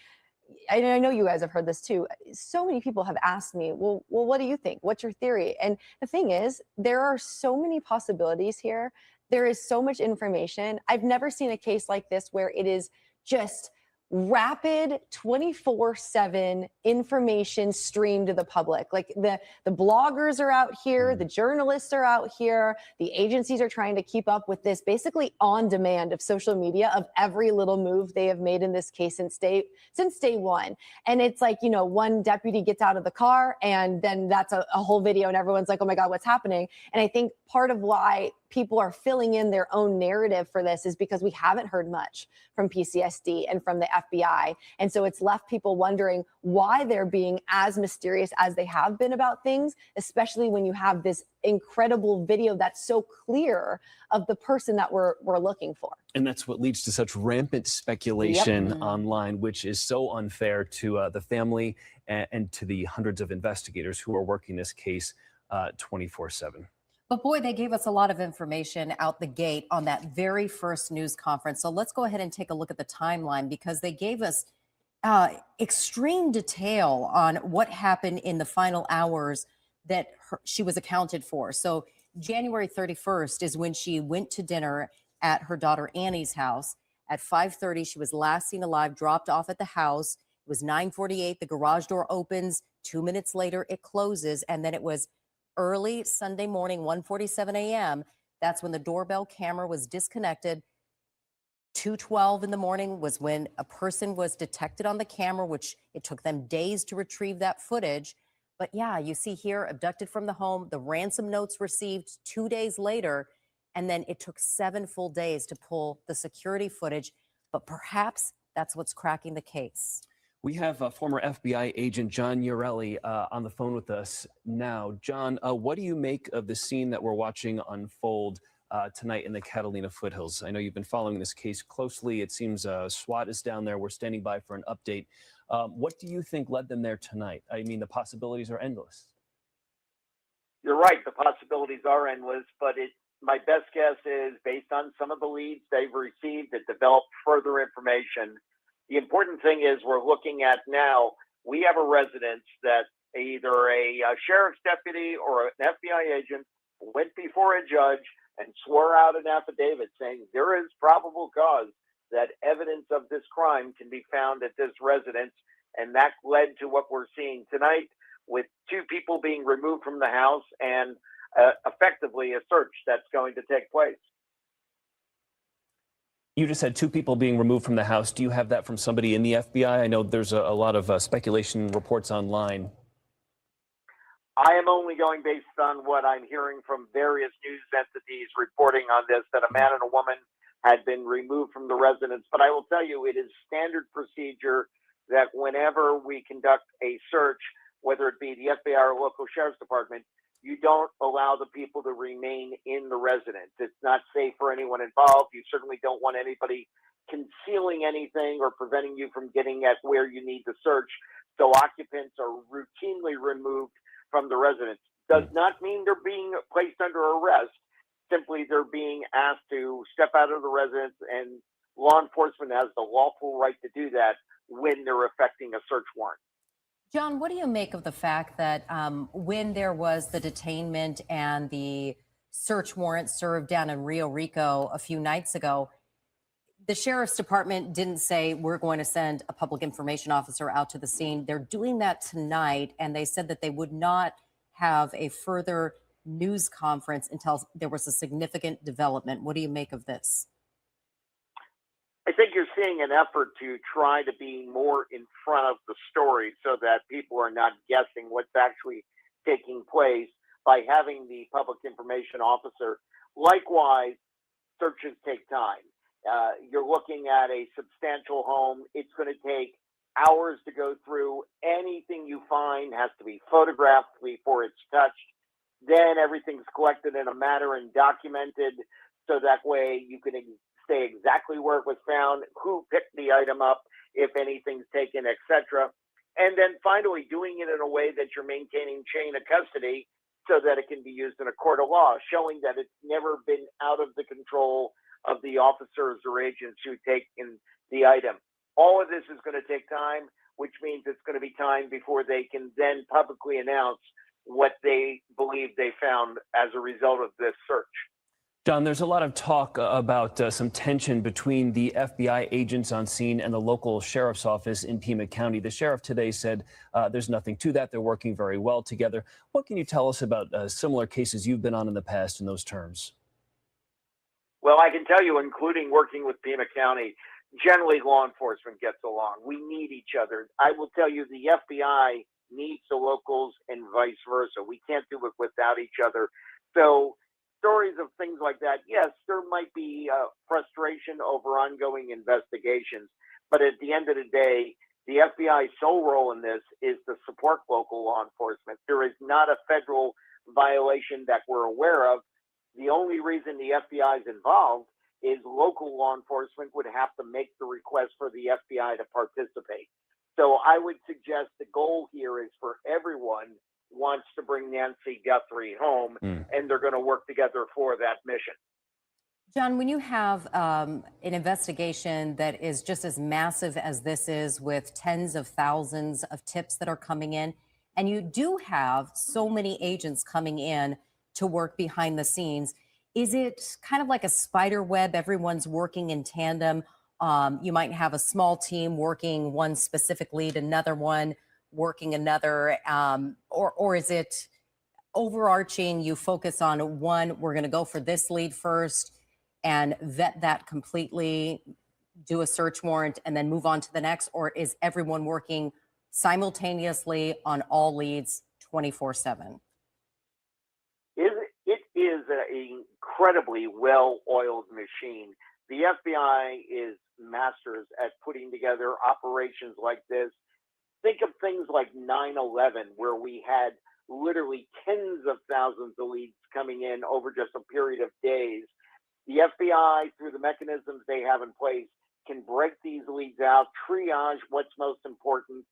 I know you guys have heard this too. So many people have asked me, well, what do you think? What's your theory? And the thing is, there are so many possibilities here. There is so much information. I've never seen a case like this where it is just rapid 24/7 information streamed to the public. Like the bloggers are out here, the journalists are out here, the agencies are trying to keep up with this basically on demand of social media of every little move they have made in this case since day one. And it's like, you know, one deputy gets out of the car and then that's a whole video and everyone's like, oh my God, what's happening? And I think part of why people are filling in their own narrative for this is because we haven't heard much from PCSD and from the FBI. And so it's left people wondering why they're being as mysterious as they have been about things, especially when you have this incredible video that's so clear of the person that we're looking for. And that's what leads to such rampant speculation online, which is so unfair to the family and to the hundreds of investigators who are working this case 24/7. But boy, they gave us a lot of information out the gate on that very first news conference. So let's go ahead and take a look at the timeline, because they gave us extreme detail on what happened in the final hours that she was accounted for. So January 31st is when she went to dinner at her daughter Annie's house. At 5:30, she was last seen alive, dropped off at the house. It was 9:48. The garage door opens. 2 minutes later, it closes. And then it was early Sunday morning, 1:47 a.m. That's when the doorbell camera was disconnected. 2:12 in the morning was when a person was detected on the camera, which it took them days to retrieve that footage. But yeah, you see here, abducted from the home, the ransom notes received 2 days later, and then it took 7 full days to pull the security footage. But perhaps that's what's cracking the case. We have former FBI agent John Urelli on the phone with us now. John, what do you make of the scene that we're watching unfold tonight in the Catalina foothills? I know you've been following this case closely. It seems SWAT is down there. We're standing by for an update. What do you think led them there tonight? I mean, the possibilities are endless. You're right. The possibilities are endless, but my best guess is based on some of the leads they've received that develop further information. The important thing is we're looking at now, we have a residence that either a sheriff's deputy or an FBI agent went before a judge and swore out an affidavit saying there is probable cause that evidence of this crime can be found at this residence. And that led to what we're seeing tonight, with 2 people being removed from the house and effectively a search that's going to take place. You just had 2 people being removed from the house. Do you have that from somebody in the FBI? I know there's a lot of speculation reports online. I am only going based on what I'm hearing from various news entities reporting on this, that a man and a woman had been removed from the residence. But I will tell you, it is standard procedure that whenever we conduct a search, whether it be the FBI or local sheriff's department, you don't allow the people to remain in the residence. It's not safe for anyone involved. You certainly don't want anybody concealing anything or preventing you from getting at where you need to search. So occupants are routinely removed from the residence. Does not mean they're being placed under arrest. Simply they're being asked to step out of the residence, and law enforcement has the lawful right to do that when they're effecting a search warrant. John, what do you make of the fact that when there was the detainment and the search warrant served down in Rio Rico a few nights ago, the sheriff's department didn't say we're going to send a public information officer out to the scene. They're doing that tonight, and they said that they would not have a further news conference until there was a significant development. What do you make of this? I think you're seeing an effort to try to be more in front of the story so that people are not guessing what's actually taking place by having the public information officer. Likewise, searches take time. You're looking at a substantial home. It's going to take hours to go through. Anything you find has to be photographed before it's touched. Then everything's collected in a manner and documented so that way you can say exactly where it was found, who picked the item up, if anything's taken, etc. And then finally doing it in a way that you're maintaining chain of custody so that it can be used in a court of law, showing that it's never been out of the control of the officers or agents who take in the item. All of this is going to take time, which means it's going to be time before they can then publicly announce what they believe they found as a result of this search. John, there's a lot of talk about some tension between the FBI agents on scene and the local sheriff's office in Pima County. The sheriff today said there's nothing to that. They're working very well together. What can you tell us about similar cases you've been on in the past in those terms? Well, I can tell you, including working with Pima County, generally law enforcement gets along. We need each other. I will tell you, the FBI needs the locals and vice versa. We can't do it without each other. So stories of things like that, yes, there might be frustration over ongoing investigations, but at the end of the day, the FBI's sole role in this is to support local law enforcement. There is not a federal violation that we're aware of. The only reason the FBI is involved is local law enforcement would have to make the request for the FBI to participate. So I would suggest the goal here is for everyone wants to bring Nancy Guthrie home, and they're going to work together for that mission. John, when you have an investigation that is just as massive as this is, with tens of thousands of tips that are coming in, and you do have so many agents coming in to work behind the scenes, is it kind of like a spider web? Everyone's working in tandem. You might have a small team working one specific lead, another one working another, or is it overarching? You focus on one, we're going to go for this lead first and vet that completely, do a search warrant, and then move on to the next? Or is everyone working simultaneously on all leads 24/7? It is an incredibly well-oiled machine. The FBI is masters at putting together operations like this. Think of things like 9/11, where we had literally tens of thousands of leads coming in over just a period of days. The FBI, through the mechanisms they have in place, can break these leads out, triage what's most important,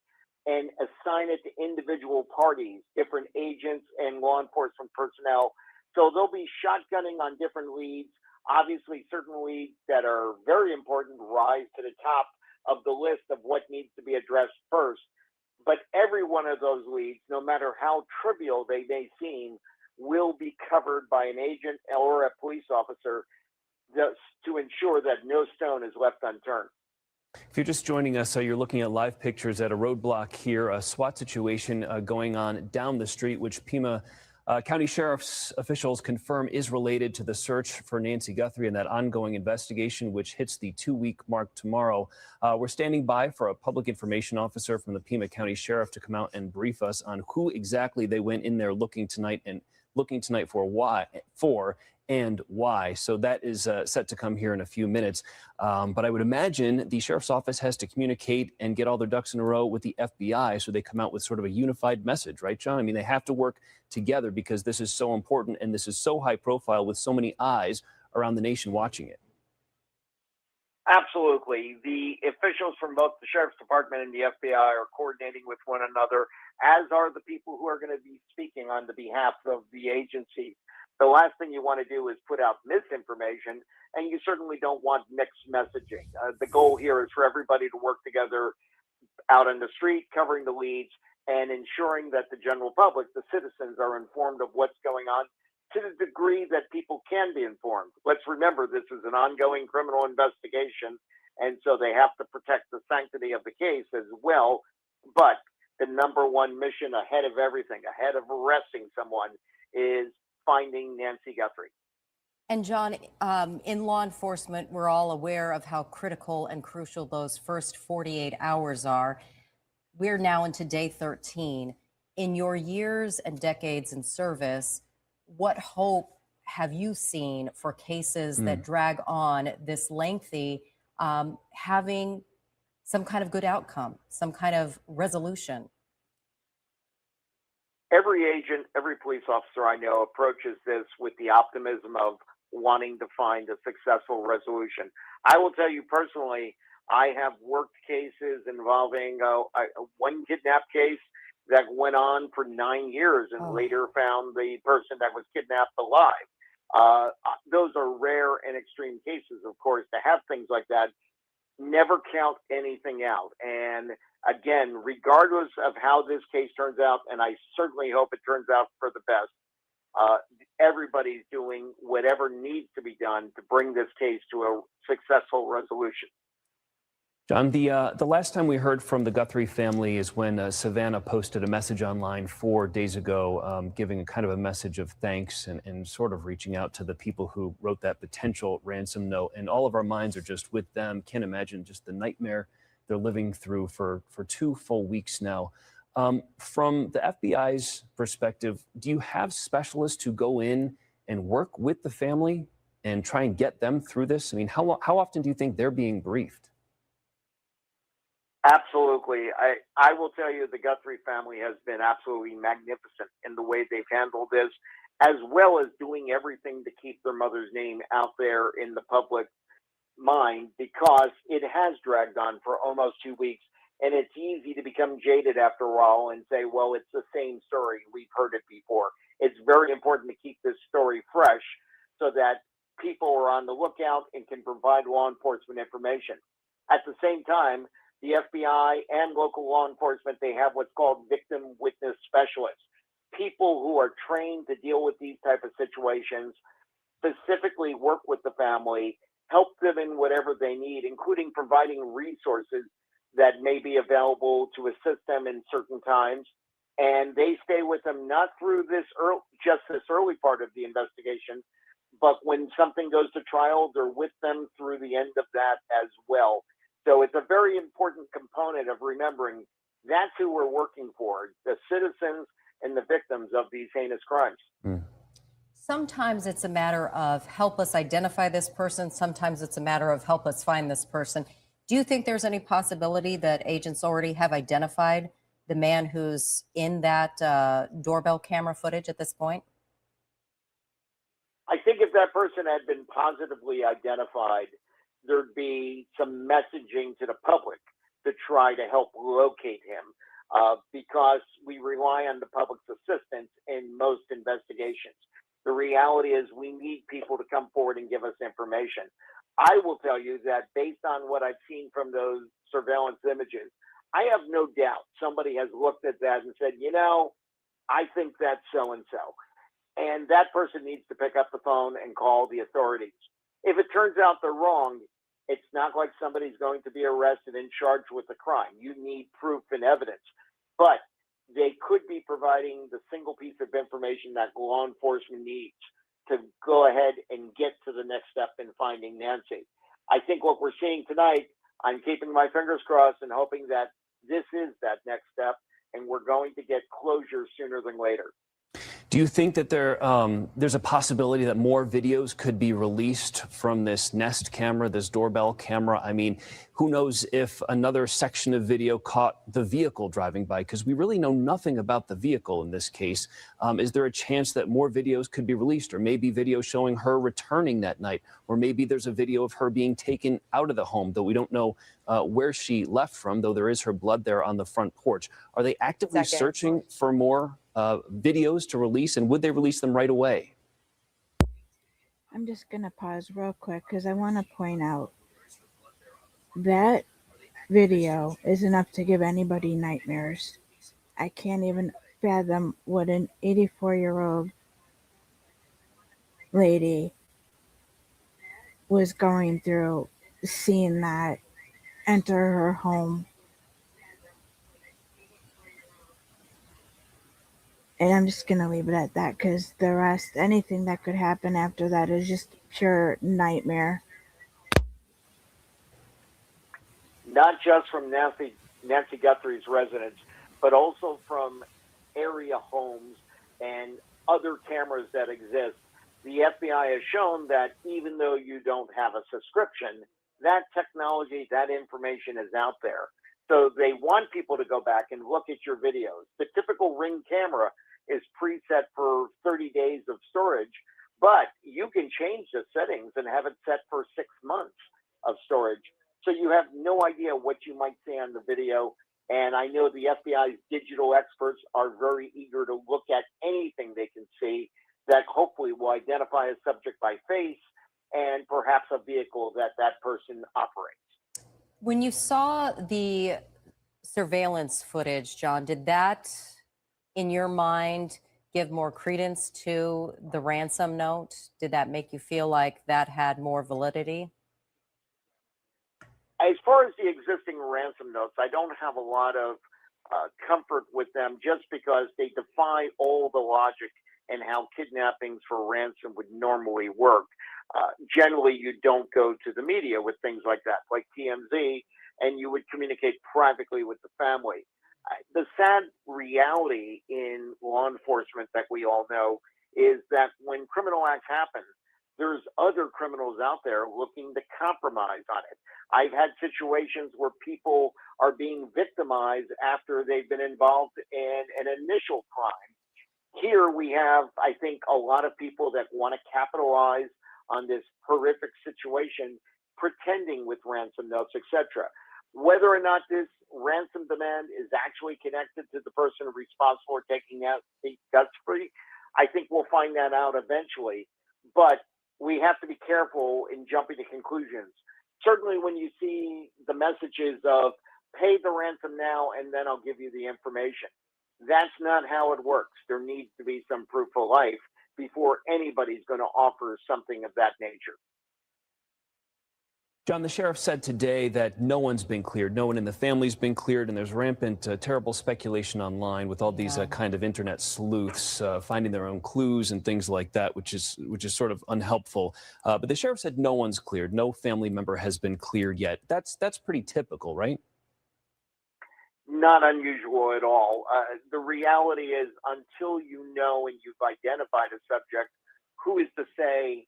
and assign it to individual parties, different agents and law enforcement personnel. So they'll be shotgunning on different leads. Obviously, certain leads that are very important rise to the top of the list of what needs to be addressed first. But every one of those leads, no matter how trivial they may seem, will be covered by an agent or a police officer to ensure that no stone is left unturned. If you're just joining us, you're looking at live pictures at a roadblock here, a SWAT situation going on down the street, which Pima County Sheriff's officials confirm is related to the search for Nancy Guthrie and that ongoing investigation, which hits the 2-week mark tomorrow. We're standing by for a public information officer from the Pima County Sheriff to come out and brief us on who exactly they went in there looking tonight for and why. So that is set to come here in a few minutes. But I would imagine the sheriff's office has to communicate and get all their ducks in a row with the FBI so they come out with sort of a unified message, right, John? I mean, they have to work together because this is so important and this is so high profile with so many eyes around the nation watching it. Absolutely. The officials from both the Sheriff's Department and the FBI are coordinating with one another, as are the people who are going to be speaking on the behalf of the agency. The last thing you want to do is put out misinformation, and you certainly don't want mixed messaging. The goal here is for everybody to work together out on the street, covering the leads, and ensuring that the general public, the citizens, are informed of what's going on to the degree that people can be informed. Let's remember, this is an ongoing criminal investigation, and so they have to protect the sanctity of the case as well. But the number one mission ahead of everything, ahead of arresting someone, is finding Nancy Guthrie. And John, in law enforcement, we're all aware of how critical and crucial those first 48 hours are. We're now into day 13. In your years and decades in service, what hope have you seen for cases that drag on this lengthy, having some kind of good outcome, some kind of resolution? Every agent, every police officer I know approaches this with the optimism of wanting to find a successful resolution. I will tell you personally, I have worked cases involving one kidnap case that went on for 9 years and later found the person that was kidnapped alive. Those are rare and extreme cases, of course. To have things like that, never count anything out. And again, regardless of how this case turns out, and I certainly hope it turns out for the best, everybody's doing whatever needs to be done to bring this case to a successful resolution. John, the last time we heard from the Guthrie family is when Savannah posted a message online 4 days ago, giving kind of a message of thanks and sort of reaching out to the people who wrote that potential ransom note. And all of our minds are just with them. Can't imagine just the nightmare they're living through for 2 full weeks now. From the FBI's perspective, do you have specialists who go in and work with the family and try and get them through this? I mean, how often do you think they're being briefed? Absolutely. I will tell you the Guthrie family has been absolutely magnificent in the way they've handled this, as well as doing everything to keep their mother's name out there in the public mind, because it has dragged on for almost 2 weeks. And it's easy to become jaded after a while and say, well, it's the same story. We've heard it before. It's very important to keep this story fresh so that people are on the lookout and can provide law enforcement information. At the same time, the FBI and local law enforcement, they have what's called victim witness specialists, people who are trained to deal with these type of situations, specifically work with the family, help them in whatever they need, including providing resources that may be available to assist them in certain times. And they stay with them not through this early part of the investigation, but when something goes to trial, they're with them through the end of that as well. So it's a very important component of remembering that's who we're working for, the citizens and the victims of these heinous crimes. Sometimes it's a matter of help us identify this person. Sometimes it's a matter of help us find this person. Do you think there's any possibility that agents already have identified the man who's in that doorbell camera footage at this point? I think if that person had been positively identified, there'd be some messaging to the public to try to help locate him, because we rely on the public's assistance in most investigations. The reality is we need people to come forward and give us information. I will tell you that based on what I've seen from those surveillance images, I have no doubt somebody has looked at that and said, you know, I think that's so-and-so. And that person needs to pick up the phone and call the authorities. If it turns out they're wrong, it's not like somebody's going to be arrested and charged with a crime. You need proof and evidence. But they could be providing the single piece of information that law enforcement needs to go ahead and get to the next step in finding Nancy. I think what we're seeing tonight, I'm keeping my fingers crossed and hoping that this is that next step and we're going to get closure sooner than later. Do you think that there's a possibility that more videos could be released from this Nest camera, this doorbell camera? I mean, who knows if another section of video caught the vehicle driving by, because we really know nothing about the vehicle in this case. Is there a chance that more videos could be released, or maybe video showing her returning that night, or maybe there's a video of her being taken out of the home, though we don't know where she left from, though there is her blood there on the front porch. Are they actively searching for more videos to release, and would they release them right away? I'm just going to pause real quick because I want to point out that video is enough to give anybody nightmares. I can't even fathom what an 84-year-old lady was going through seeing that enter her home. And I'm just going to leave it at that because the rest, anything that could happen after that is just pure nightmare. Not just from Nancy Guthrie's residence, but also from area homes and other cameras that exist. The FBI has shown that even though you don't have a subscription, that technology, that information is out there. So they want people to go back and look at your videos. The typical Ring camera is preset for 30 days of storage, but you can change the settings and have it set for 6 months of storage. So you have no idea what you might see on the video. And I know the FBI's digital experts are very eager to look at anything they can see that hopefully will identify a subject by face and perhaps a vehicle that that person operates. When you saw the surveillance footage, John, did that, in your mind, give more credence to the ransom note? Did that make you feel like that had more validity? As far as the existing ransom notes, I don't have a lot of comfort with them just because they defy all the logic and how kidnappings for ransom would normally work. Generally, you don't go to the media with things like that, like TMZ, and you would communicate privately with the family. The sad reality in law enforcement that we all know is that when criminal acts happen, there's other criminals out there looking to compromise on it. I've had situations where people are being victimized after they've been involved in an initial crime. Here we have, I think, a lot of people that want to capitalize on this horrific situation, pretending with ransom notes, etc. Whether or not this ransom demand is actually connected to the person responsible for taking out the Guthrie, I think we'll find that out eventually. But we have to be careful in jumping to conclusions. Certainly when you see the messages of pay the ransom now and then I'll give you the information. That's not how it works. There needs to be some proof of life before anybody's going to offer something of that nature. John, the sheriff said today that no one's been cleared. No one in the family's been cleared, and there's rampant, terrible speculation online with all these kind of internet sleuths finding their own clues and things like that, which is sort of unhelpful. But the sheriff said no one's cleared. No family member has been cleared yet. That's pretty typical, right? Not unusual at all. The reality is, until you know and you've identified a subject, who is to say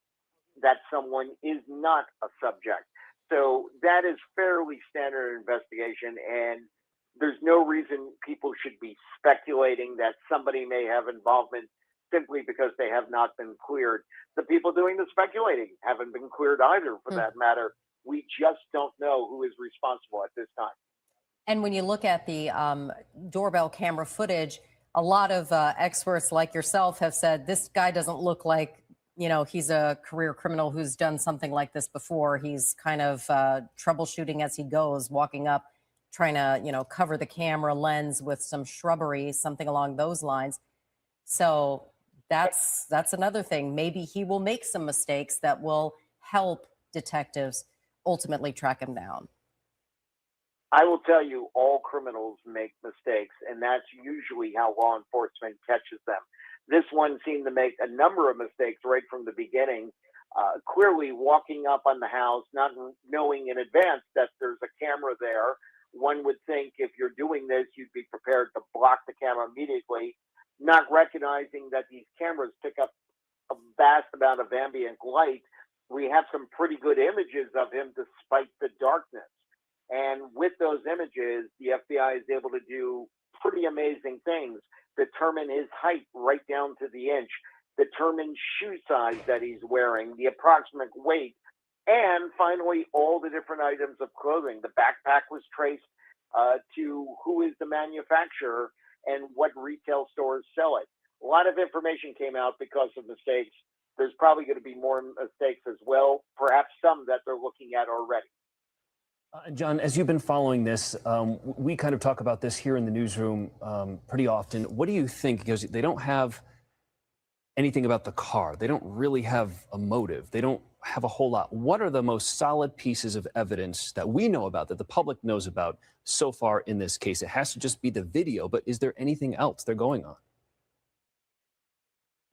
that someone is not a subject? So that is fairly standard investigation, and there's no reason people should be speculating that somebody may have involvement simply because they have not been cleared. The people doing the speculating haven't been cleared either, for that matter. We just don't know who is responsible at this time. And when you look at the doorbell camera footage, a lot of experts like yourself have said this guy doesn't look like, you know, he's a career criminal who's done something like this before. He's kind of troubleshooting as he goes, walking up, trying to, you know, cover the camera lens with some shrubbery, something along those lines. So that's another thing. Maybe he will make some mistakes that will help detectives ultimately track him down. I will tell you, all criminals make mistakes, and that's usually how law enforcement catches them. This one seemed to make a number of mistakes right from the beginning. Clearly walking up on the house, not knowing in advance that there's a camera there. One would think if you're doing this, you'd be prepared to block the camera immediately, not recognizing that these cameras pick up a vast amount of ambient light. We have some pretty good images of him despite the darkness. And with those images, the FBI is able to do pretty amazing things, determine his height right down to the inch, determine shoe size that he's wearing, the approximate weight, and finally, all the different items of clothing. The backpack was traced to who is the manufacturer and what retail stores sell it. A lot of information came out because of mistakes. There's probably going to be more mistakes as well, perhaps some that they're looking at already. John, as you've been following this, we kind of talk about this here in the newsroom pretty often. What do you think? Because they don't have anything about the car. They don't really have a motive. They don't have a whole lot. What are the most solid pieces of evidence that we know about, that the public knows about so far in this case? It has to just be the video, but is there anything else they're going on?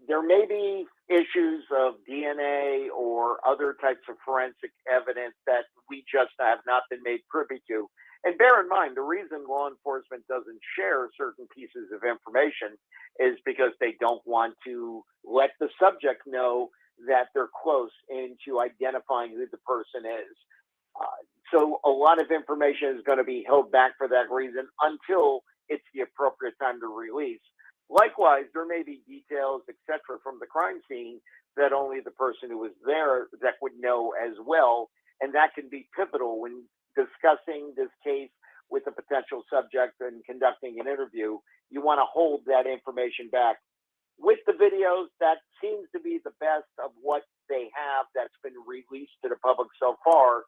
There may be issues of DNA or other types of forensic evidence that we just have not been made privy to. And bear in mind, the reason law enforcement doesn't share certain pieces of information is because they don't want to let the subject know that they're close into identifying who the person is. So a lot of information is going to be held back for that reason until it's the appropriate time to release. Likewise, there may be details, etc., from the crime scene that only the person who was there that would know as well, and that can be pivotal when discussing this case with a potential subject and conducting an interview. You want to hold that information back. With the videos, that seems to be the best of what they have that's been released to the public so far,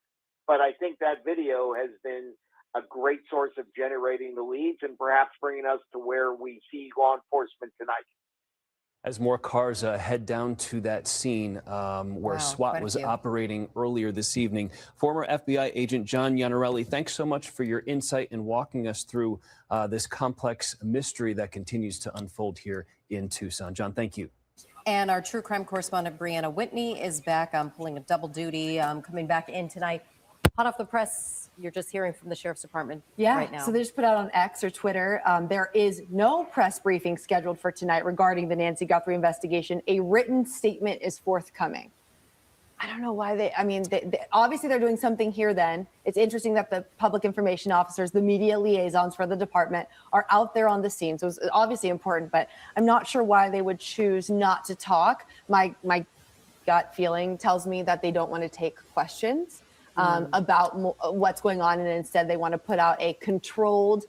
but I think that video has been a great source of generating the leads and perhaps bringing us to where we see law enforcement tonight. As more cars head down to that scene where SWAT was operating earlier this evening, former FBI agent John Iannarelli, thanks so much for your insight in walking us through this complex mystery that continues to unfold here in Tucson. John, thank you. And our true crime correspondent Brianna Whitney is back. I'm pulling a double duty, coming back in tonight. Hot off the press, you're just hearing from the Sheriff's Department right now. So they just put out on X or Twitter, there is no press briefing scheduled for tonight regarding the Nancy Guthrie investigation. A written statement is forthcoming. I don't know why they obviously they're doing something here then. It's interesting that the public information officers, the media liaisons for the department are out there on the scene. So it's obviously important, but I'm not sure why they would choose not to talk. My gut feeling tells me that they don't want to take questions about what's going on, and instead they want to put out a controlled,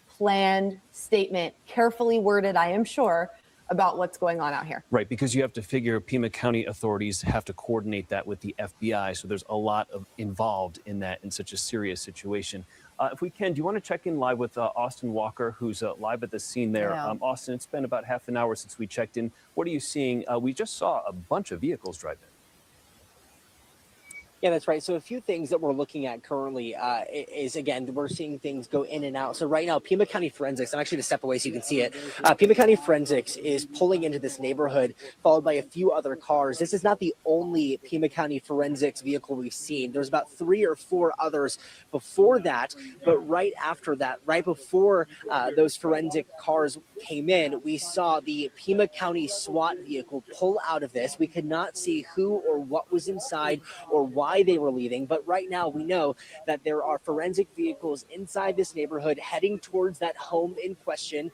planned statement, carefully worded, I am sure, about what's going on out here. Right, because you have to figure Pima County authorities have to coordinate that with the FBI, so there's a lot involved in that in such a serious situation. If we can, do you want to check in live with Austin Walker, who's live at the scene there? Yeah. Austin, it's been about half an hour since we checked in. What are you seeing? We just saw a bunch of vehicles drive in. Yeah, that's right. So a few things that we're looking at currently is, again, we're seeing things go in and out. So right now, Pima County Forensics, I'm actually going to step away so you can see it. Pima County Forensics is pulling into this neighborhood, followed by a few other cars. This is not the only Pima County Forensics vehicle we've seen. There's about 3 or 4 others before that. But right after that, right before those forensic cars came in, we saw the Pima County SWAT vehicle pull out of this. We could not see who or what was inside or why they were leaving, but right now we know that there are forensic vehicles inside this neighborhood heading towards that home in question.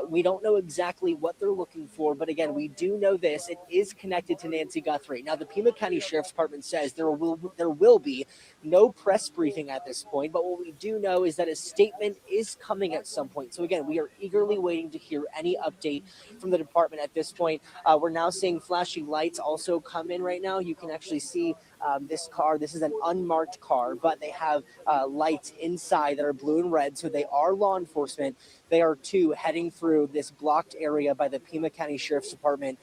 We don't know exactly what they're looking for, but again, we do know this: it is connected to Nancy Guthrie. Now, the Pima County Sheriff's Department says there will be no press briefing at this point, but what we do know is that a statement is coming at some point. So again, we are eagerly waiting to hear any update from the department at this point. We're now seeing flashing lights also come in right now. You can actually see this car. This is an unmarked car, but they have lights inside that are blue and red. So they are law enforcement. They are too heading through this blocked area by the Pima County Sheriff's Department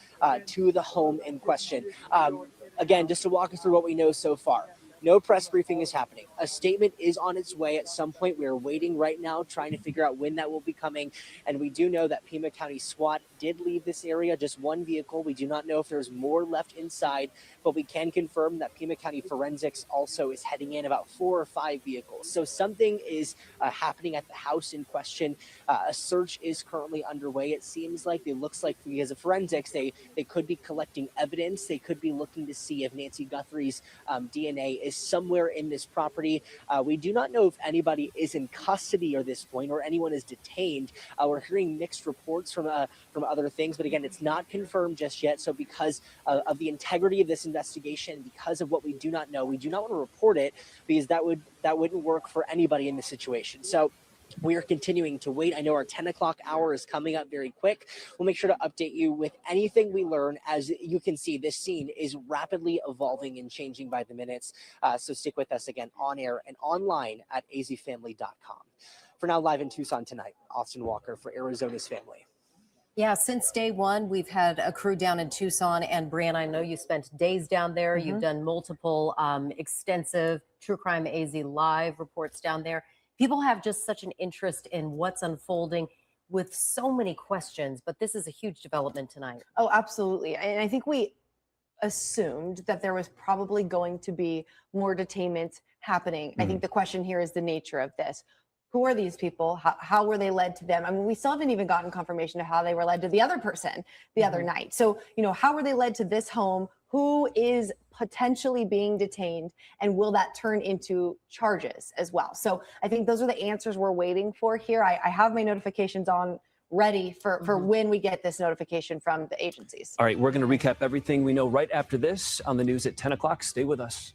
to the home in question. Again, just to walk us through what we know so far. No press briefing is happening. A statement is on its way at some point. We are waiting right now, trying to figure out when that will be coming. And we do know that Pima County SWAT did leave this area, just one vehicle. We do not know if there's more left inside, but we can confirm that Pima County Forensics also is heading in about 4 or 5 vehicles. So something is happening at the house in question. A search is currently underway. It seems like, it looks like, because of forensics, they could be collecting evidence. They could be looking to see if Nancy Guthrie's DNA is somewhere in this property. We do not know if anybody is in custody at this point or anyone is detained. We're hearing mixed reports from other things, but again, it's not confirmed just yet. So because of the integrity of this investigation, because of what we do not know, we do not want to report it, because that wouldn't work for anybody in this situation. So we are continuing to wait. I know our 10 o'clock hour is coming up very quick. We'll make sure to update you with anything we learn. As you can see, this scene is rapidly evolving and changing by the minutes. So stick with us again on air and online at azfamily.com. For now, live in Tucson tonight, Austin Walker for Arizona's Family. Yeah, since day one, we've had a crew down in Tucson. And Brian, I know you spent days down there. You've done multiple extensive True Crime AZ live reports down there. People have just such an interest in what's unfolding with so many questions, but this is a huge development tonight. Oh, absolutely. And I think we assumed that there was probably going to be more detainment happening. I think the question here is the nature of this. Who are these people? How were they led to them? I mean, we still haven't even gotten confirmation of how they were led to the other person the other night. So, how were they led to this home? Who is potentially being detained? And will that turn into charges as well? So I think those are the answers we're waiting for here. I have my notifications on ready for when we get this notification from the agencies. All right, we're going to recap everything we know right after this on the news at 10 o'clock. Stay with us.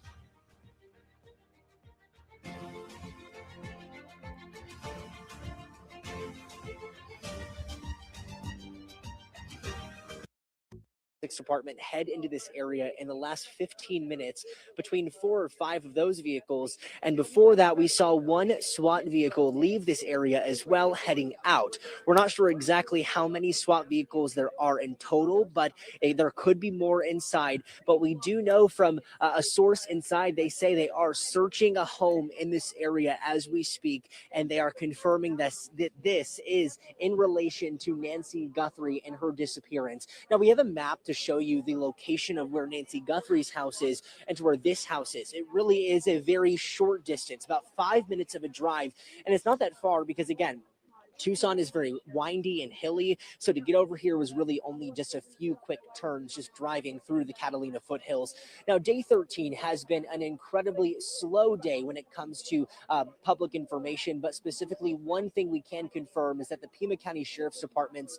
Department head into this area in the last 15 minutes, between 4 or 5 of those vehicles. And before that, we saw one SWAT vehicle leave this area as well, heading out. We're not sure exactly how many SWAT vehicles there are in total, but there could be more inside. But we do know from a source inside, they say they are searching a home in this area as we speak, and they are confirming that this is in relation to Nancy Guthrie and her disappearance. Now, we have a map to show you the location of where Nancy Guthrie's house is and to where this house is. It really is a very short distance, about 5 minutes of a drive. And it's not that far because, again, Tucson is very windy and hilly, so to get over here was really only just a few quick turns just driving through the Catalina foothills. Now, day 13 has been an incredibly slow day when it comes to public information, but specifically one thing we can confirm is that the Pima County Sheriff's Department's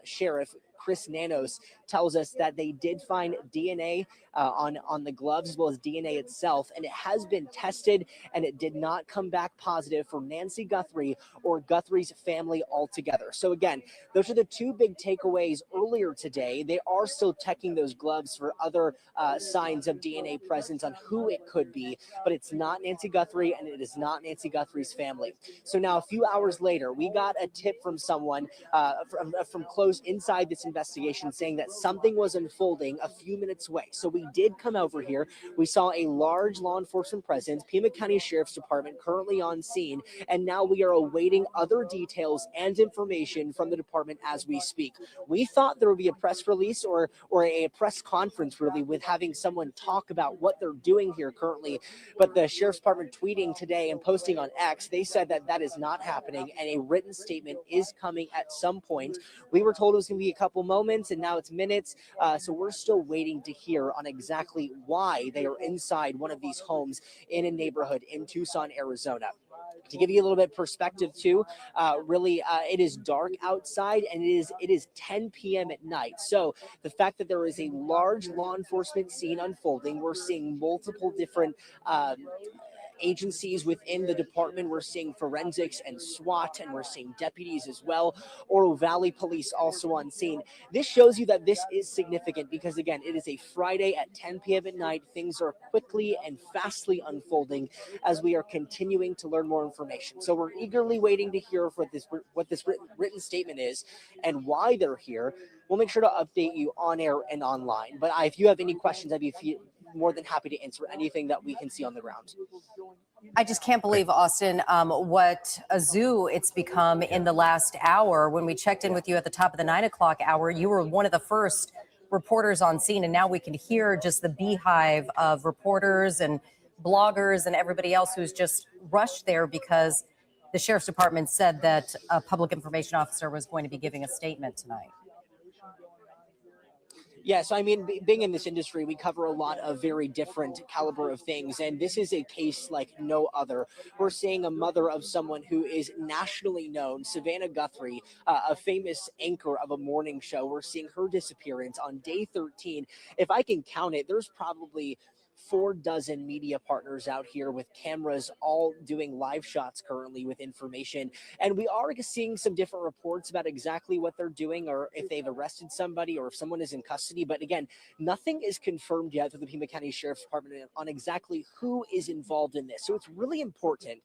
Sheriff Chris Nanos tells us that they did find DNA on the gloves as well as DNA itself, and it has been tested and it did not come back positive for Nancy Guthrie or Guthrie's family altogether. So again, those are the two big takeaways earlier today. They are still checking those gloves for other signs of DNA presence on who it could be, but it's not Nancy Guthrie and it is not Nancy Guthrie's family. So now a few hours later, we got a tip from someone from close inside this investigation saying that something was unfolding a few minutes away. So we did come over here. We saw a large law enforcement presence, Pima County Sheriff's Department currently on scene, and now we are awaiting other details and information from the department as we speak. We thought there would be a press release or a press conference really with having someone talk about what they're doing here currently, but the Sheriff's Department tweeting today and posting on X, they said that that is not happening and a written statement is coming at some point. We were told it was going to be a couple moments and now it's minutes, so we're still waiting to hear on exactly why they are inside one of these homes in a neighborhood in Tucson, Arizona. To give you a little bit of perspective too, it is dark outside and it is 10 p.m. at night. So the fact that there is a large law enforcement scene unfolding, we're seeing multiple different agencies within the department. We're seeing forensics and SWAT, and we're seeing deputies as well. Oro Valley Police also on scene. This shows you that this is significant because, again, it is a Friday at 10 p.m. at night. Things are quickly and fastly unfolding as we are continuing to learn more information. So we're eagerly waiting to hear what this written statement is and why they're here. We'll make sure to update you on air and online. But if you have any questions, I'd be more than happy to answer anything that we can see on the ground. I just can't believe, Austin, what a zoo it's become in the last hour. When we checked in with you at the top of the 9 o'clock hour, you were one of the first reporters on scene, and now we can hear just the beehive of reporters and bloggers and everybody else who's just rushed there because the sheriff's department said that a public information officer was going to be giving a statement tonight. Yeah, so I mean, being in this industry, we cover a lot of very different caliber of things, and this is a case like no other. We're seeing a mother of someone who is nationally known, Savannah Guthrie, a famous anchor of a morning show. We're seeing her disappearance on day 13. If I can count it, there's probably 4 dozen media partners out here with cameras all doing live shots currently with information. And we are seeing some different reports about exactly what they're doing or if they've arrested somebody or if someone is in custody. But again, nothing is confirmed yet through the Pima County Sheriff's Department on exactly who is involved in this. So it's really important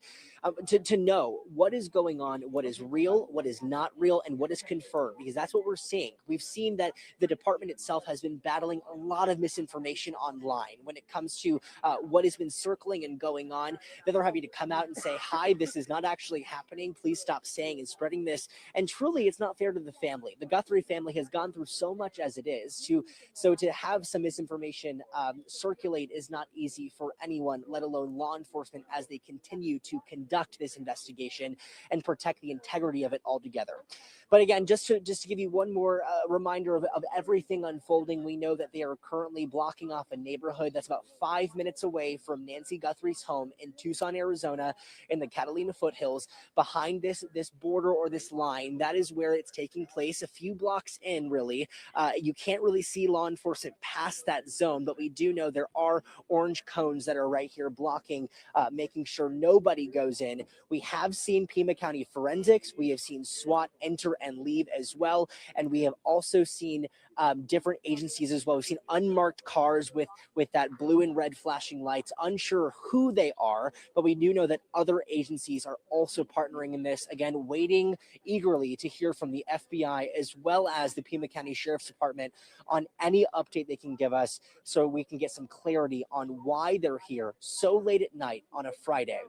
to know what is going on, what is real, what is not real, and what is confirmed, because that's what we're seeing. We've seen that the department itself has been battling a lot of misinformation online when it comes to what has been circling and going on. Then they're having to come out and say, hi, this is not actually happening. Please stop saying and spreading this. And truly, it's not fair to the family. The Guthrie family has gone through so much as it is. So to have some misinformation circulate is not easy for anyone, let alone law enforcement, as they continue to conduct this investigation and protect the integrity of it altogether. But again, just to give you one more reminder of everything unfolding, we know that they are currently blocking off a neighborhood that's about 5 minutes away from Nancy Guthrie's home in Tucson, Arizona, in the Catalina foothills. Behind this border or this line, that is where it's taking place. A few blocks in, really. You can't really see law enforcement past that zone, but we do know there are orange cones that are right here blocking, making sure nobody goes in. We have seen Pima County Forensics. We have seen SWAT enter and leave as well. And we have also seen different agencies as well. We've seen unmarked cars with that blue and red flashing lights, unsure who they are, but we do know that other agencies are also partnering in this, again, waiting eagerly to hear from the FBI as well as the Pima County Sheriff's Department on any update they can give us so we can get some clarity on why they're here so late at night on a Friday.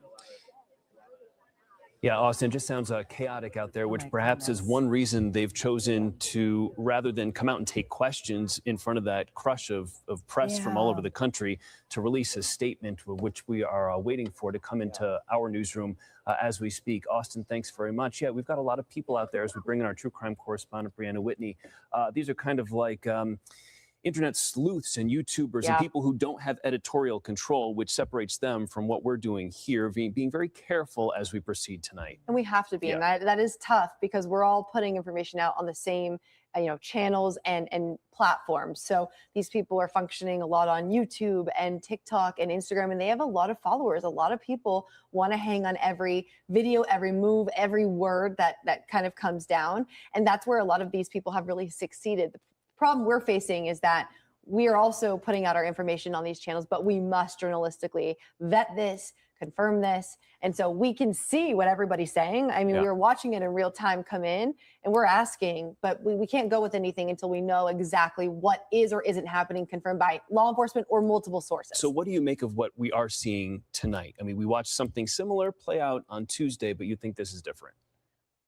Yeah, Austin, it just sounds chaotic out there, which perhaps is one reason they've chosen to, rather than come out and take questions in front of that crush of press from all over the country, to release a statement, which we are waiting for to come into our newsroom as we speak. Austin, thanks very much. Yeah, we've got a lot of people out there as we bring in our true crime correspondent, Brianna Whitney. These are kind of like internet sleuths and YouTubers and people who don't have editorial control, which separates them from what we're doing here, being very careful as we proceed tonight. And we have to be, and that is tough because we're all putting information out on the same channels and platforms. So these people are functioning a lot on YouTube and TikTok and Instagram, and they have a lot of followers. A lot of people want to hang on every video, every move, every word that kind of comes down. And that's where a lot of these people have really succeeded. The problem we're facing is that we are also putting out our information on these channels, but we must journalistically vet this, confirm this. And so we can see what everybody's saying. I mean, we were watching it in real time come in and we're asking, but we can't go with anything until we know exactly what is or isn't happening, confirmed by law enforcement or multiple sources. So what do you make of what we are seeing tonight? I mean, we watched something similar play out on Tuesday, but you think this is different?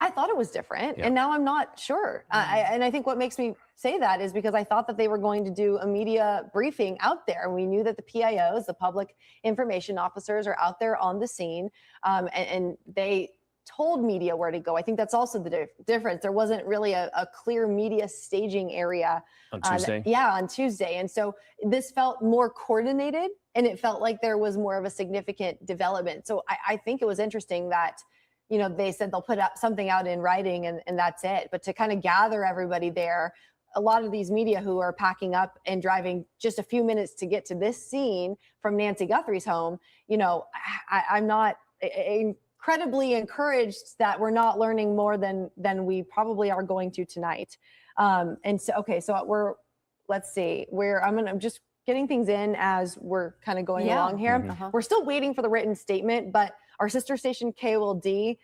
I thought it was different, and now I'm not sure. And I think what makes me say that is because I thought that they were going to do a media briefing out there. And we knew that the PIOs, the public information officers, are out there on the scene, and they told media where to go. I think that's also the difference. There wasn't really a clear media staging area on Tuesday. On Tuesday. And so this felt more coordinated, and it felt like there was more of a significant development. So I think it was interesting that they said they'll put up something out in writing and that's it. But to kind of gather everybody there, a lot of these media who are packing up and driving just a few minutes to get to this scene from Nancy Guthrie's home, I'm not incredibly encouraged that we're not learning more than we probably are going to tonight. And so, okay, so let's see, I'm just getting things in as we're kind of going along here. We're still waiting for the written statement, but our sister station KOLD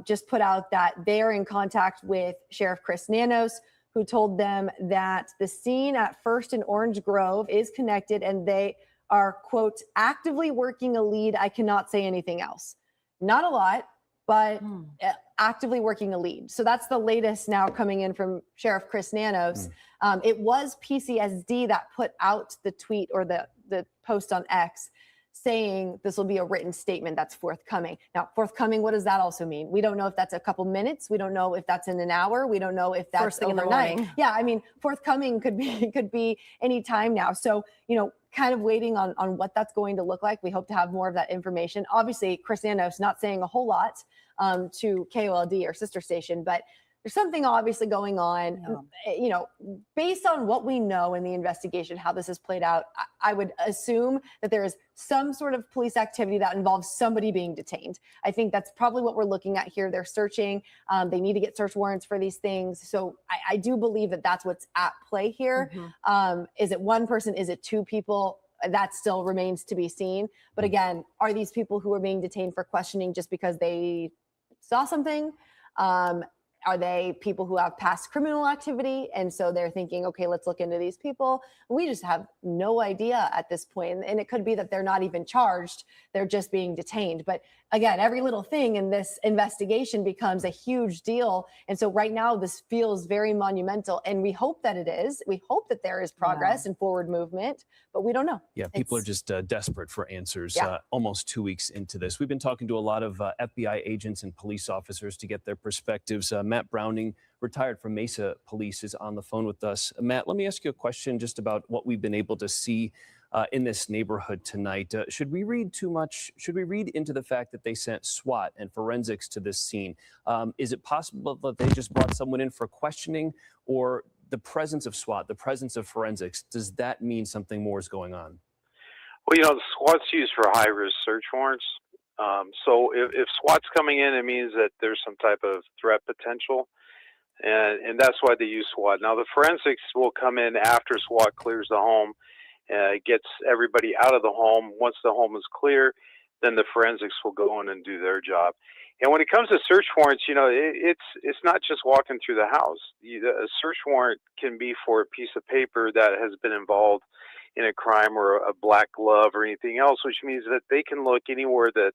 just put out that they're in contact with Sheriff Chris Nanos, who told them that the scene at First and Orange Grove is connected, and they are, quote, actively working a lead. I cannot say anything else. Not a lot, but actively working a lead. So that's the latest now coming in from Sheriff Chris Nanos. It was PCSD that put out the tweet or the post on X saying this will be a written statement that's forthcoming. Now, forthcoming, what does that also mean? We don't know if that's a couple minutes. We don't know if that's in an hour. We don't know if that's First thing in the overnight. morning. Yeah, I mean, forthcoming could be any time now. So, kind of waiting on what that's going to look like. We hope to have more of that information. Obviously, Chris Nanos not saying a whole lot to KOLD or sister station, but there's something obviously going on, based on what we know in the investigation, how this has played out. I would assume that there is some sort of police activity that involves somebody being detained. I think that's probably what we're looking at here. They're searching. They need to get search warrants for these things. So I do believe that that's what's at play here. Is it one person? Is it two people? That still remains to be seen. But again, are these people who are being detained for questioning just because they saw something? Are they people who have past criminal activity? And so they're thinking, okay, let's look into these people. We just have no idea at this point. And it could be that they're not even charged. They're just being detained. But again, every little thing in this investigation becomes a huge deal. And so right now, this feels very monumental. And we hope that it is. We hope that there is progress and forward movement, but we don't know. Yeah, people are just desperate for answers. Yeah. Almost 2 weeks into this, we've been talking to a lot of FBI agents and police officers to get their perspectives. Matt Browning, retired from Mesa Police, is on the phone with us. Matt, let me ask you a question just about what we've been able to see in this neighborhood tonight. Should we read too much? Should we read into the fact that they sent SWAT and forensics to this scene? Is it possible that they just brought someone in for questioning, or the presence of SWAT, the presence of forensics, does that mean something more is going on? Well, the SWAT's used for high-risk search warrants. So if SWAT's coming in, it means that there's some type of threat potential, and that's why they use SWAT. Now, the forensics will come in after SWAT clears the home, gets everybody out of the home. Once the home is clear, then the forensics will go in and do their job. And when it comes to search warrants, it's not just walking through the house. A search warrant can be for a piece of paper that has been involved in a crime, or a black glove, or anything else, which means that they can look anywhere that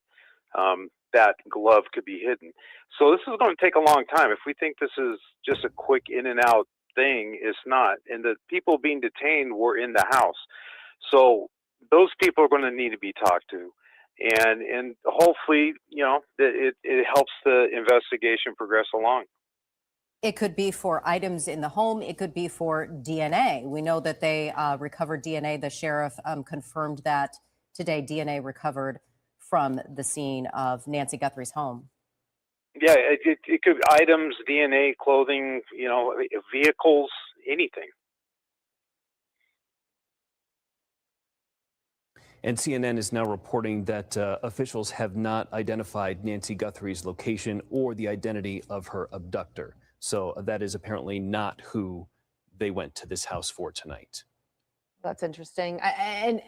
that glove could be hidden. So this is going to take a long time. If we think this is just a quick in and out thing, it's not. And the people being detained were in the house. So those people are going to need to be talked to. And hopefully, it helps the investigation progress along. It could be for items in the home. It could be for DNA. We know that they recovered DNA. The sheriff confirmed that today DNA recovered from the scene of Nancy Guthrie's home. Yeah, it could be items, DNA, clothing, vehicles, anything. And CNN is now reporting that officials have not identified Nancy Guthrie's location or the identity of her abductor. So that is apparently not who they went to this house for tonight. That's interesting. And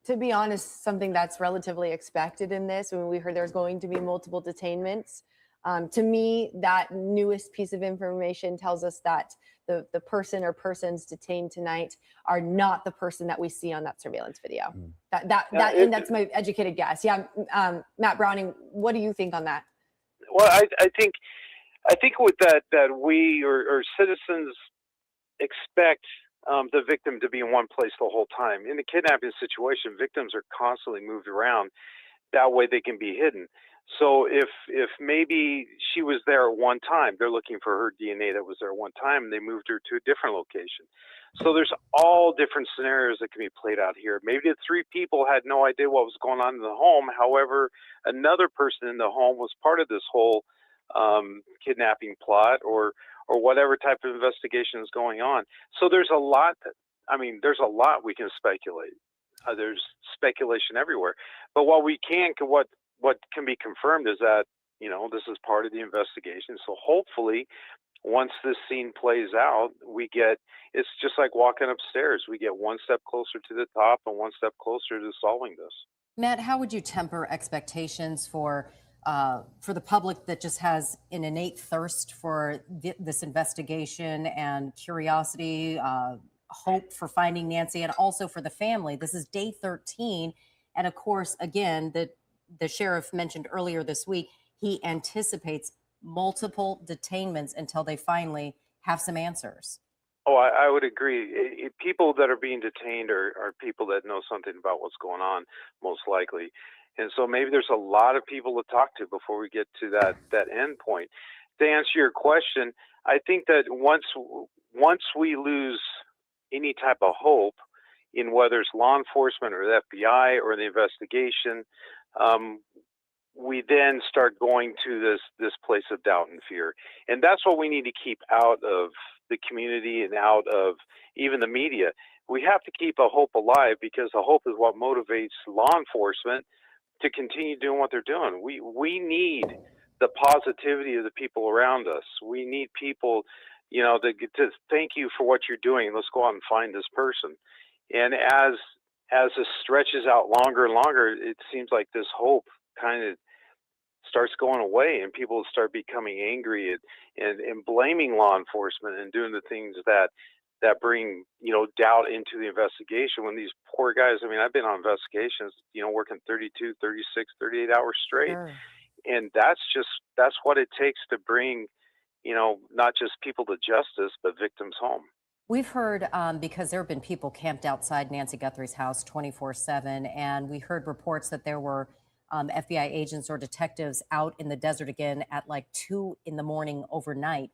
to be honest, something that's relatively expected in this, when we heard there's going to be multiple detainments, to me, that newest piece of information tells us that the person or persons detained tonight are not the person that we see on that surveillance video. And that's my educated guess. Yeah, Matt Browning, what do you think on that? Well, I think with that we or citizens expect the victim to be in one place the whole time. In the kidnapping situation, victims are constantly moved around. That way they can be hidden. So if maybe she was there at one time, they're looking for her DNA that was there at one time, and they moved her to a different location. So there's all different scenarios that can be played out here. Maybe the three people had no idea what was going on in the home. However, another person in the home was part of this whole kidnapping plot, or whatever type of investigation is going on. So there's a lot. There's a lot we can speculate. There's speculation everywhere. But what can be confirmed is that, this is part of the investigation. So hopefully, once this scene plays out, it's just like walking upstairs. We get one step closer to the top and one step closer to solving this. Matt, how would you temper expectations for the public that just has an innate thirst for this investigation and curiosity, hope for finding Nancy and also for the family. This is day 13. And of course, again, the sheriff mentioned earlier this week, he anticipates multiple detainments until they finally have some answers. Oh, I would agree. People that are being detained are people that know something about what's going on, most likely. And so maybe there's a lot of people to talk to before we get to that end point. To answer your question, I think that once we lose any type of hope in whether it's law enforcement or the FBI or the investigation, we then start going to this place of doubt and fear. And that's what we need to keep out of the community and out of even the media. We have to keep a hope alive, because the hope is what motivates law enforcement to continue doing what they're doing. We need the positivity of the people around us. We need people, you know, to thank you for what you're doing. Let's go out and find this person. And as it stretches out longer and longer, it seems like this hope kind of starts going away, and people start becoming angry and blaming law enforcement and doing the things that bring, you know, doubt into the investigation. When these poor guys, I mean, I've been on investigations, you know, working 32, 36, 38 hours straight. Sure. And that's what it takes to bring, you know, not just people to justice, but victims home. We've heard, because there have been people camped outside Nancy Guthrie's house 24/7, and we heard reports that there were FBI agents or detectives out in the desert again at like 2 a.m. overnight.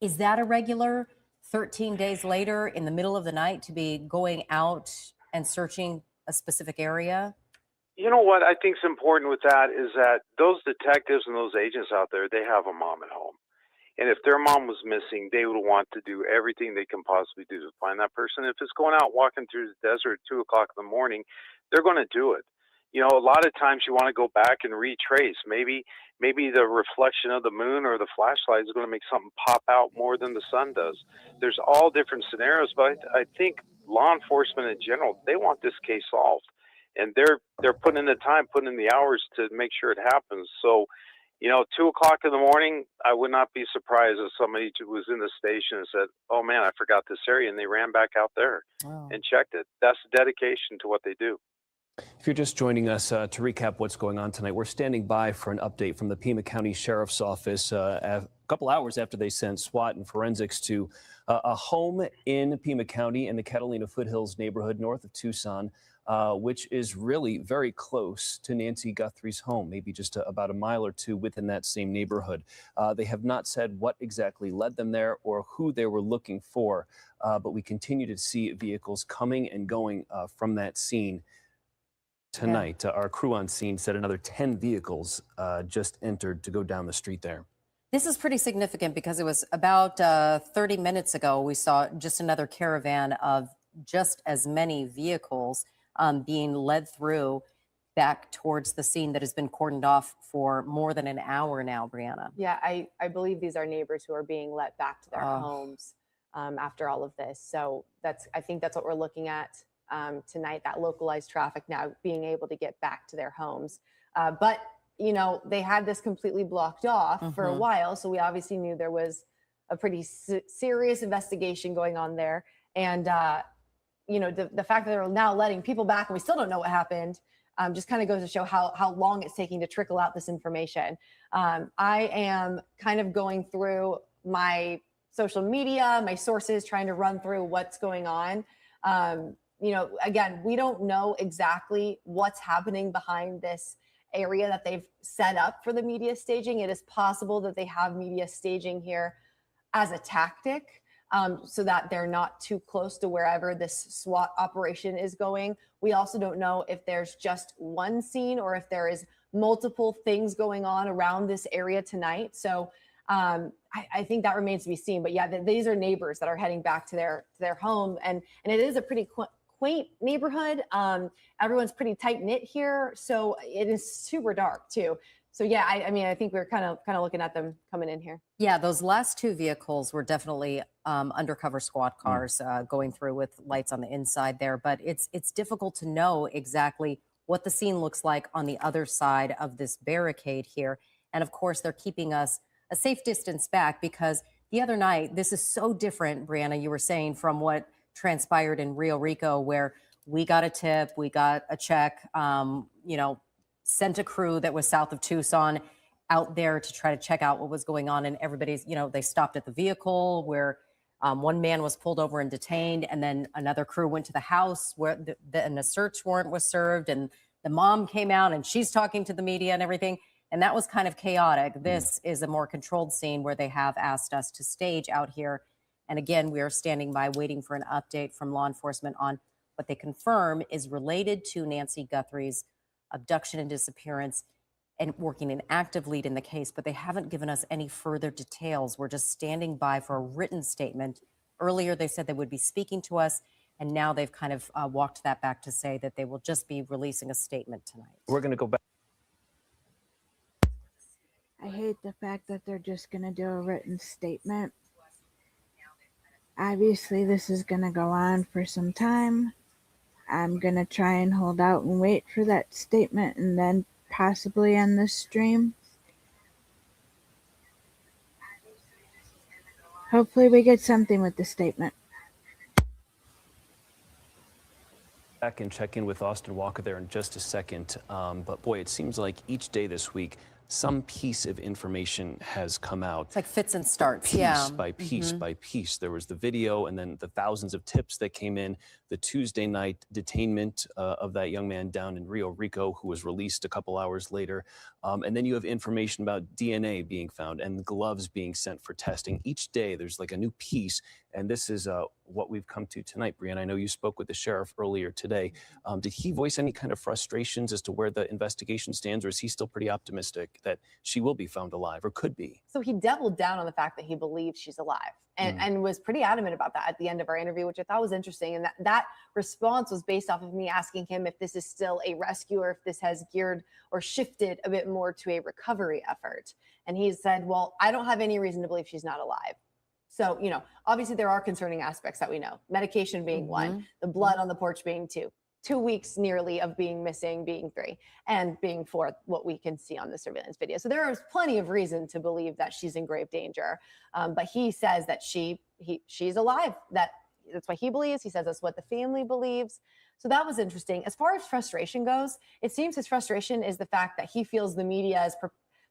Is that a regular 13 days later in the middle of the night to be going out and searching a specific area? You know what I think is important with that is that those detectives and those agents out there, they have a mom at home. And if their mom was missing, they would want to do everything they can possibly do to find that person. If it's going out walking through the desert at 2 o'clock in the morning, they're going to do it. You know, a lot of times you want to go back and retrace. Maybe the reflection of the moon or the flashlight is going to make something pop out more than the sun does. There's all different scenarios, but I think law enforcement in general, they want this case solved. And they're putting in the time, putting in the hours to make sure it happens. So, you know, 2 o'clock in the morning, I would not be surprised if somebody was in the station and said, "Oh man, I forgot this area," and they ran back out there and checked it. That's dedication to what they do. If you're just joining us, to recap what's going on tonight, we're standing by for an update from the Pima County Sheriff's Office a couple hours after they sent SWAT and forensics to a home in Pima County in the Catalina Foothills neighborhood north of Tucson, which is really very close to Nancy Guthrie's home, maybe just about a mile or two within that same neighborhood. They have not said what exactly led them there or who they were looking for, but we continue to see vehicles coming and going from that scene. Tonight, our crew on scene said another 10 vehicles just entered to go down the street there. This is pretty significant because it was about 30 minutes ago we saw just another caravan of just as many vehicles being led through back towards the scene that has been cordoned off for more than an hour now, Brianna. Yeah, I believe these are neighbors who are being let back to their homes after all of this. So I think that's what we're looking at tonight, that localized traffic now being able to get back to their homes. But, you know, they had this completely blocked off for a while. So we obviously knew there was a pretty serious investigation going on there. And, you know, the fact that they're now letting people back and we still don't know what happened just kind of goes to show how long it's taking to trickle out this information. I am kind of going through my social media, my sources, trying to run through what's going on. You know, again, we don't know exactly what's happening behind this area that they've set up for the media staging. It is possible that they have media staging here as a tactic so that they're not too close to wherever this SWAT operation is going. We also don't know if there's just one scene or if there is multiple things going on around this area tonight. So I think that remains to be seen. But yeah, these are neighbors that are heading back to their home, and it is a pretty quaint neighborhood. Everyone's pretty tight knit here, so it is super dark too. So yeah, I mean, I think we're kind of looking at them coming in here. Yeah, those last two vehicles were definitely undercover squad cars going through with lights on the inside there. But it's difficult to know exactly what the scene looks like on the other side of this barricade here. And of course, they're keeping us a safe distance back because the other night, this is so different, Brianna, you were saying, from what transpired in Rio Rico, where we got a tip, we got a check, sent a crew that was south of Tucson out there to try to check out what was going on. And everybody's, they stopped at the vehicle where one man was pulled over and detained. And then another crew went to the house where and a search warrant was served. And the mom came out and she's talking to the media and everything. And that was kind of chaotic. This is a more controlled scene where they have asked us to stage out here. And again, we are standing by waiting for an update from law enforcement on what they confirm is related to Nancy Guthrie's abduction and disappearance, and working an active lead in the case, but they haven't given us any further details. We're just standing by for a written statement. Earlier, they said they would be speaking to us, and now they've kind of walked that back to say that they will just be releasing a statement tonight. We're going to go back. I hate the fact that they're just going to do a written statement. Obviously, this is going to go on for some time. I'm going to try and hold out and wait for that statement and then possibly end this stream. Hopefully we get something with the statement. Back and check in with Austin Walker there in just a second. But boy, it seems like each day this week, some piece of information has come out. It's like fits and starts, piece by piece by piece. There was the video and then the thousands of tips that came in, the Tuesday night detainment of that young man down in Rio Rico who was released a couple hours later. And then you have information about DNA being found and gloves being sent for testing. Each day there's like a new piece. And this is what we've come to tonight, Brianna. I know you spoke with the sheriff earlier today. Did he voice any kind of frustrations as to where the investigation stands, or is he still pretty optimistic that she will be found alive or could be? So he doubled down on the fact that he believes she's alive and was pretty adamant about that at the end of our interview, which I thought was interesting. And that response was based off of me asking him if this is still a rescue or if this has geared or shifted a bit more to a recovery effort. And he said, well, I don't have any reason to believe she's not alive. So, obviously there are concerning aspects that we know, medication being one, the blood on the porch being 2 weeks nearly of being missing being 3, and being 4, what we can see on the surveillance video. So there is plenty of reason to believe that she's in grave danger. But he says that she's alive. That's what he believes. He says that's what the family believes. So that was interesting. As far as frustration goes, it seems his frustration is the fact that he feels the media is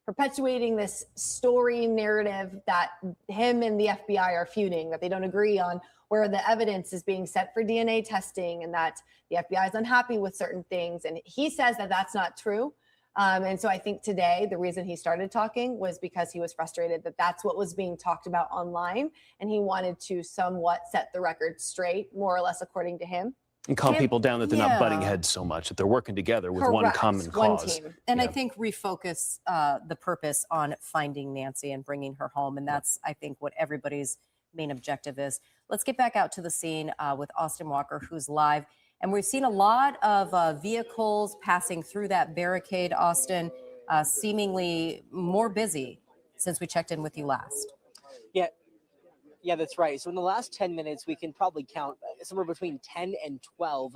perpetuating this story narrative that him and the FBI are feuding, that they don't agree on where the evidence is being sent for DNA testing, and that the FBI is unhappy with certain things. And he says that that's not true. And so I think today, the reason he started talking was because he was frustrated that that's what was being talked about online. And he wanted to somewhat set the record straight, more or less, according to him. And calm people down that they're not butting heads so much, that they're working together with one common cause. One team. And I think refocus the purpose on finding Nancy and bringing her home. And that's, I think, what everybody's main objective is. Let's get back out to the scene with Austin Walker, who's live. And we've seen a lot of vehicles passing through that barricade, Austin, seemingly more busy since we checked in with you last. Yeah, that's right. So in the last 10 minutes, we can probably count somewhere between 10 and 12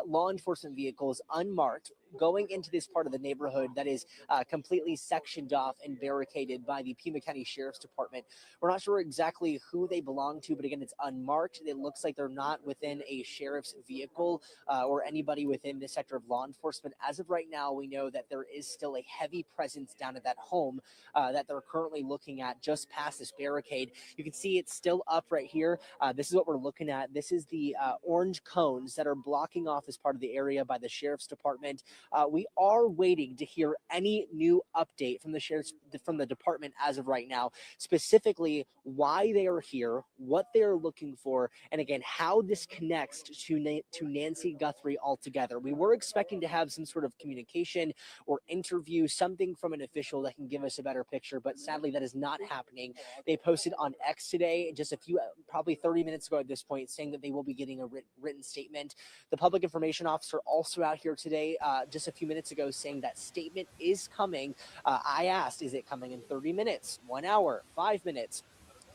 law enforcement vehicles unmarked going into this part of the neighborhood that is completely sectioned off and barricaded by the Pima County Sheriff's Department. We're not sure exactly who they belong to, but again, it's unmarked. It looks like they're not within a sheriff's vehicle or anybody within the sector of law enforcement. As of right now, we know that there is still a heavy presence down at that home that they're currently looking at just past this barricade. You can see it's still up right here. This is what we're looking at. This is the orange cones that are blocking off this part of the area by the Sheriff's Department. We are waiting to hear any new update from the department as of right now, specifically why they are here, what they are looking for, and again, how this connects to Nancy Guthrie altogether. We were expecting to have some sort of communication or interview, something from an official that can give us a better picture, but sadly that is not happening. They posted on X today, just a few, probably 30 minutes ago at this point, saying that they will be getting a written statement. The public information officer also out here today, just a few minutes ago, saying that statement is coming. I asked, is it coming in 30 minutes, 1 hour, 5 minutes?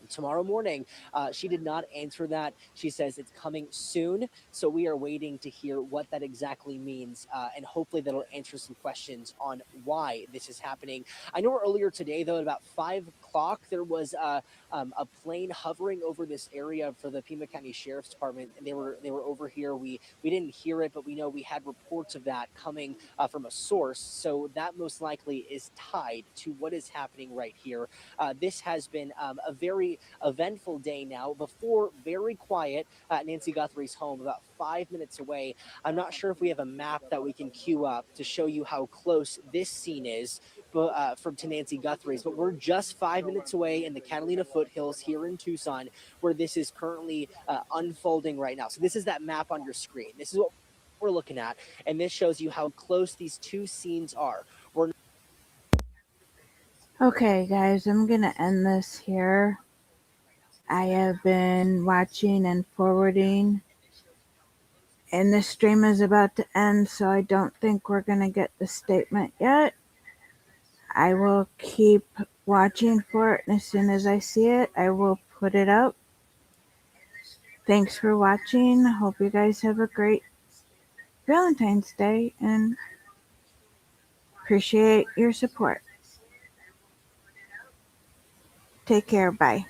Tomorrow morning. She did not answer that. She says it's coming soon. So we are waiting to hear what that exactly means. And hopefully that'll answer some questions on why this is happening. I know earlier today, though, at about 5 o'clock, there was a plane hovering over this area for the Pima County Sheriff's Department, and they were over here. We didn't hear it, but we know we had reports of that coming from a source. So that most likely is tied to what is happening right here. This has been a very eventful day now. Before, very quiet at Nancy Guthrie's home, about 5 minutes away. I'm not sure if we have a map that we can queue up to show you how close this scene is from to Nancy Guthrie's, but we're just 5 minutes away in the Catalina foothills here in Tucson, where this is currently unfolding right now. So this is that map on your screen. This is what we're looking at, and this shows you how close these two scenes are. Okay, guys, I'm going to end this here. I have been watching and forwarding, and this stream is about to end, so I don't think we're going to get the statement yet. I will keep watching for it, and as soon as I see it, I will put it up. Thanks for watching. Hope you guys have a great Valentine's Day, and appreciate your support. Take care. Bye.